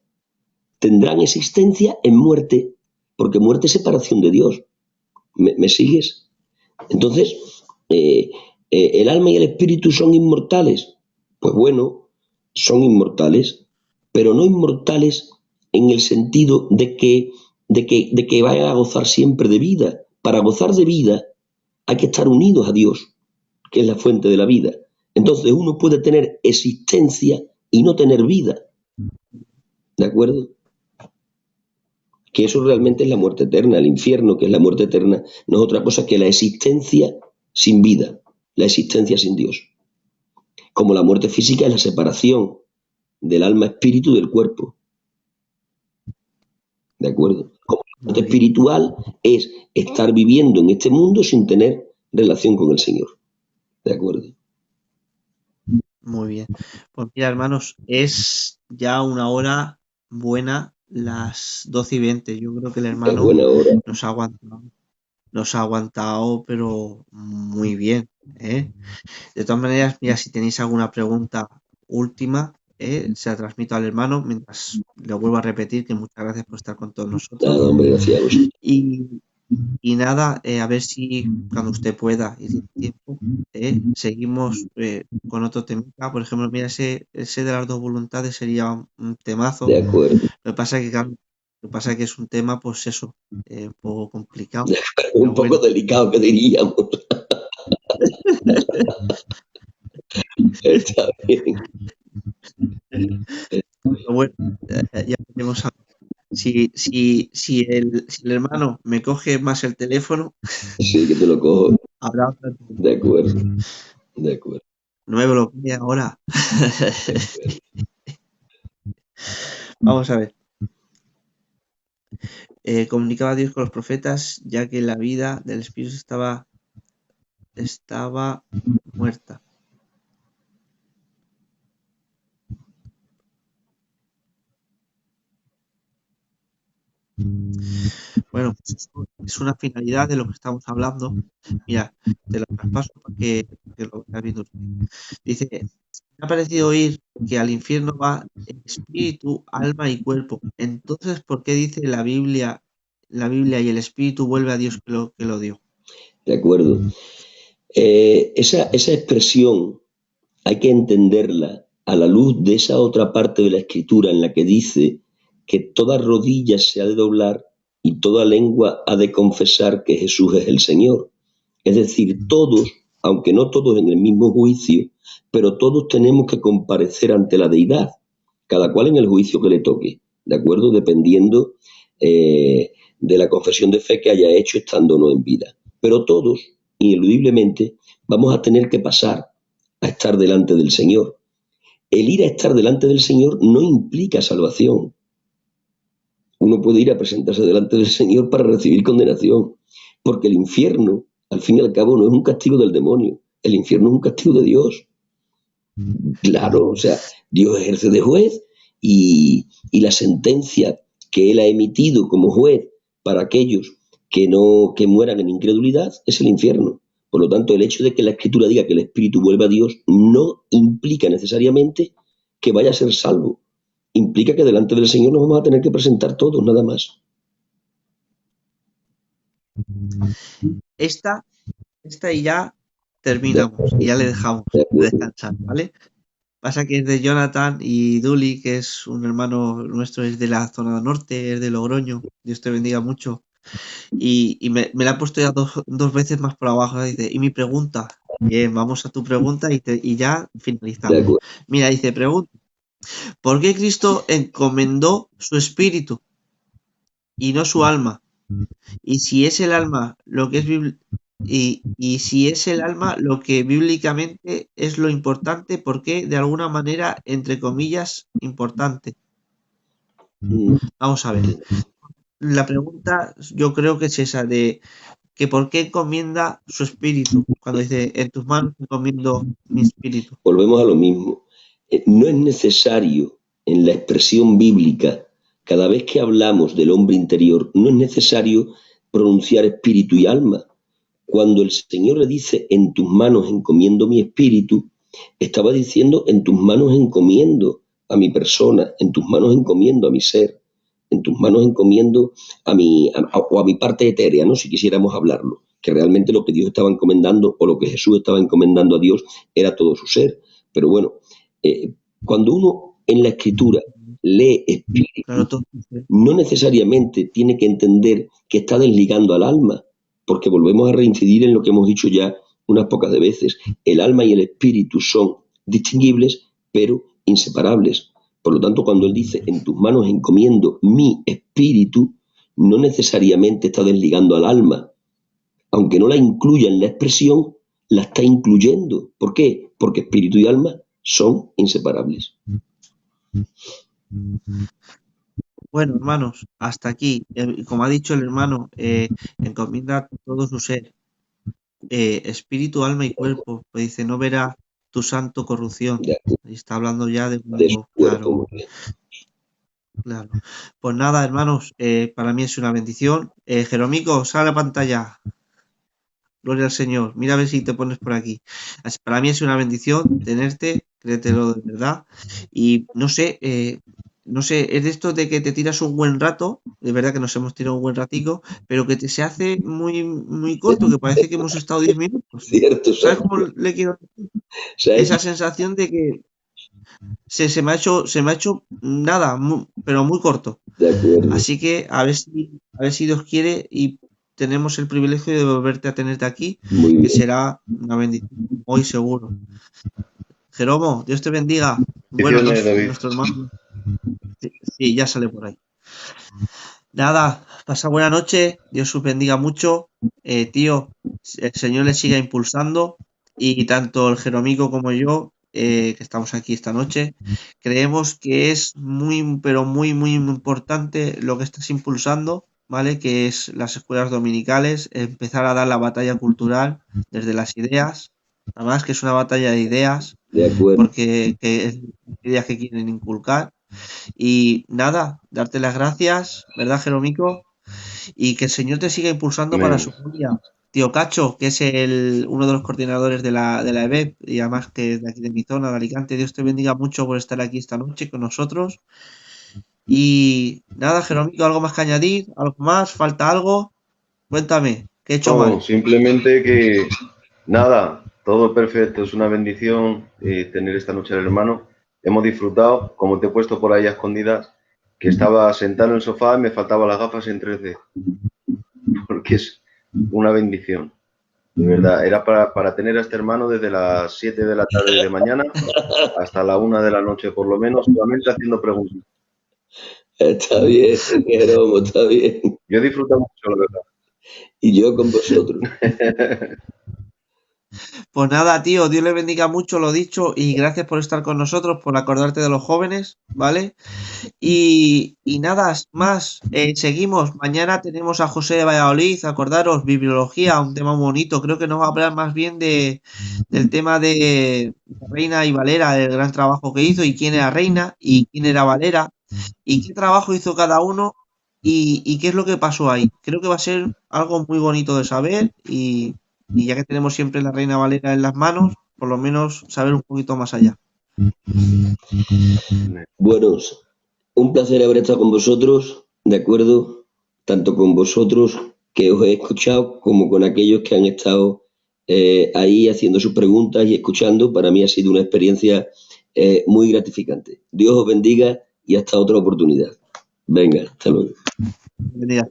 Tendrán existencia en muerte, porque muerte es separación de Dios. ¿Me sigues? Entonces, ¿el alma y el espíritu son inmortales? Pues bueno, son inmortales, pero no inmortales en el sentido de que vayan a gozar siempre de vida. Para gozar de vida hay que estar unidos a Dios, que es la fuente de la vida. Entonces uno puede tener existencia y no tener vida. ¿De acuerdo? Que eso realmente es la muerte eterna. El infierno, que es la muerte eterna, no es otra cosa que la existencia sin vida, la existencia sin Dios. Como la muerte física es la separación del alma espíritu del cuerpo. ¿De acuerdo? Como la muerte espiritual es estar viviendo en este mundo sin tener relación con el Señor. ¿De acuerdo? Muy bien. Pues mira, hermanos, es ya una hora buena, las 12:20. Yo creo que el Es hermano buena hora. nos ha aguantado, pero muy bien, ¿eh? De todas maneras, mira, si tenéis alguna pregunta última, se la transmito al hermano, mientras le vuelvo a repetir que muchas gracias por estar con todos nosotros. Nada, hombre, gracias a vosotros. Y nada, a ver si cuando usted pueda y tiene tiempo, seguimos con otro tema. Por ejemplo, mira, ese de las dos voluntades sería un temazo. De acuerdo. Lo que pasa es que, claro, lo que pasa es que es un tema, pues eso, un poco complicado. Un poco bueno. delicado, que diríamos. Está bien. Pero bueno, ya tenemos a... Si el hermano me coge más el teléfono, Sí, que te lo cojo. habrá otra. De acuerdo. De acuerdo. No me bloquee ahora. Vamos a ver. Comunicaba a Dios con los profetas, ya que la vida del espíritu estaba muerta. Bueno, es una finalidad de lo que estamos hablando. Mira, te la traspaso para que lo veas viendo. Dice, me ha parecido oír que al infierno va espíritu, alma y cuerpo. Entonces, ¿por qué dice la Biblia y el espíritu vuelve a Dios que lo dio? De acuerdo. Esa expresión hay que entenderla a la luz de esa otra parte de la escritura en la que dice que toda rodilla se ha de doblar y toda lengua ha de confesar que Jesús es el Señor. Es decir, todos, aunque no todos en el mismo juicio, pero todos tenemos que comparecer ante la deidad, cada cual en el juicio que le toque, ¿de acuerdo? Dependiendo de la confesión de fe que haya hecho estando o no en vida. Pero todos, ineludiblemente, vamos a tener que pasar a estar delante del Señor. El ir a estar delante del Señor no implica salvación. Uno puede ir a presentarse delante del Señor para recibir condenación, porque el infierno, al fin y al cabo, no es un castigo del demonio, el infierno es un castigo de Dios. Claro, o sea, Dios ejerce de juez y la sentencia que Él ha emitido como juez para aquellos que mueran en incredulidad es el infierno. Por lo tanto, el hecho de que la Escritura diga que el Espíritu vuelve a Dios no implica necesariamente que vaya a ser salvo. Implica que delante del Señor nos vamos a tener que presentar todos, nada más. Esta y ya terminamos y ya le dejamos descansar, ¿vale? Pasa que es de Jonathan y Duli, que es un hermano nuestro, es de la zona norte, es de Logroño, Dios te bendiga mucho. Y me la ha puesto ya dos veces más por abajo, dice, y mi pregunta, bien, vamos a tu pregunta y ya finalizamos. Mira, dice, pregunta, ¿por qué Cristo encomendó su espíritu y no su alma? Y si es el alma lo que es y si es el alma lo que bíblicamente es lo importante, ¿por qué de alguna manera, entre comillas, importante? Vamos a ver. La pregunta yo creo que es esa de que por qué encomienda su espíritu, cuando dice en tus manos encomiendo mi espíritu. Volvemos a lo mismo. No es necesario en la expresión bíblica, cada vez que hablamos del hombre interior, no es necesario pronunciar espíritu y alma. Cuando el Señor le dice en tus manos encomiendo mi espíritu, estaba diciendo en tus manos encomiendo a mi persona, en tus manos encomiendo a mi ser, en tus manos encomiendo a mi parte etérea, ¿no? Si quisiéramos hablarlo, que realmente lo que Dios estaba encomendando o lo que Jesús estaba encomendando a Dios era todo su ser. Pero bueno, cuando uno en la Escritura lee espíritu, Claro, no necesariamente tiene que entender que está desligando al alma, porque volvemos a reincidir en lo que hemos dicho ya unas pocas de veces. El alma y el espíritu son distinguibles, pero inseparables. Por lo tanto, cuando él dice, en tus manos encomiendo mi espíritu, no necesariamente está desligando al alma. Aunque no la incluya en la expresión, la está incluyendo. ¿Por qué? Porque espíritu y alma son inseparables. Bueno, hermanos, hasta aquí. Como ha dicho el hermano, encomienda todo su ser, espíritu, alma y cuerpo. Pues dice, no verá tu santo corrupción. Y está hablando ya de su cuerpo. Claro. Pues nada, hermanos, para mí es una bendición. Jeromico, sale a la pantalla. Gloria al Señor. Mira a ver si te pones por aquí. Para mí es una bendición tenerte, créetelo de verdad. Y no sé, es de esto de que te tiras un buen rato, de verdad que nos hemos tirado un buen ratico, pero que se hace muy, muy corto, que parece que hemos estado 10 minutos. Cierto, ¿Sabes cómo le quiero decir? Esa sensación de que se me ha hecho nada, pero muy corto. De acuerdo. Así que a ver si Dios quiere y tenemos el privilegio de volverte a tenerte aquí, que será una bendición, hoy seguro. Jeromo, Dios te bendiga. Bueno, nuestro hermano. Sí, ya sale por ahí. Nada, pasa buena noche, Dios os bendiga mucho. Tío, el Señor le siga impulsando y tanto el Jeromico como yo, que estamos aquí esta noche, creemos que es muy, pero muy, muy importante lo que estás impulsando, ¿vale? Que es las escuelas dominicales, empezar a dar la batalla cultural desde las ideas, además que es una batalla de ideas, porque es ideas que quieren inculcar. Y nada, darte las gracias, ¿verdad, Jeromico? Y que el Señor te siga impulsando para su familia. Tío Cacho, que es uno de los coordinadores de la EBEP, y además que es de aquí de mi zona, de Alicante, Dios te bendiga mucho por estar aquí esta noche con nosotros. Y nada, Jeromico, ¿algo más que añadir? ¿Algo más? ¿Falta algo? Cuéntame, ¿qué he hecho mal? Simplemente que nada, todo perfecto, es una bendición tener esta noche al hermano. Hemos disfrutado, como te he puesto por ahí a escondidas, que estaba sentado en el sofá y me faltaban las gafas en 3D, porque es una bendición. De verdad, era para tener a este hermano desde las 7 de la tarde de mañana hasta la 1 de la noche, por lo menos, solamente haciendo preguntas. Está bien, Jeromo, está bien. Yo he disfrutado mucho, la verdad. Y yo con vosotros. Pues nada, tío, Dios le bendiga mucho, lo dicho, y gracias por estar con nosotros, por acordarte de los jóvenes, ¿vale? Y nada más, seguimos. Mañana tenemos a José de Valladolid, acordaros, bibliología, un tema muy bonito. Creo que nos va a hablar más bien del tema de Reina y Valera, del gran trabajo que hizo, y quién era Reina y quién era Valera, y qué trabajo hizo cada uno y qué es lo que pasó ahí. Creo que va a ser algo muy bonito de saber y ya que tenemos siempre la Reina Valera en las manos, por lo menos saber un poquito más allá. Bueno, un placer haber estado con vosotros, ¿de acuerdo? Tanto con vosotros que os he escuchado como con aquellos que han estado ahí haciendo sus preguntas y escuchando. Para mí ha sido una experiencia muy gratificante. Dios os bendiga y hasta otra oportunidad. Venga, hasta luego. Bienvenida.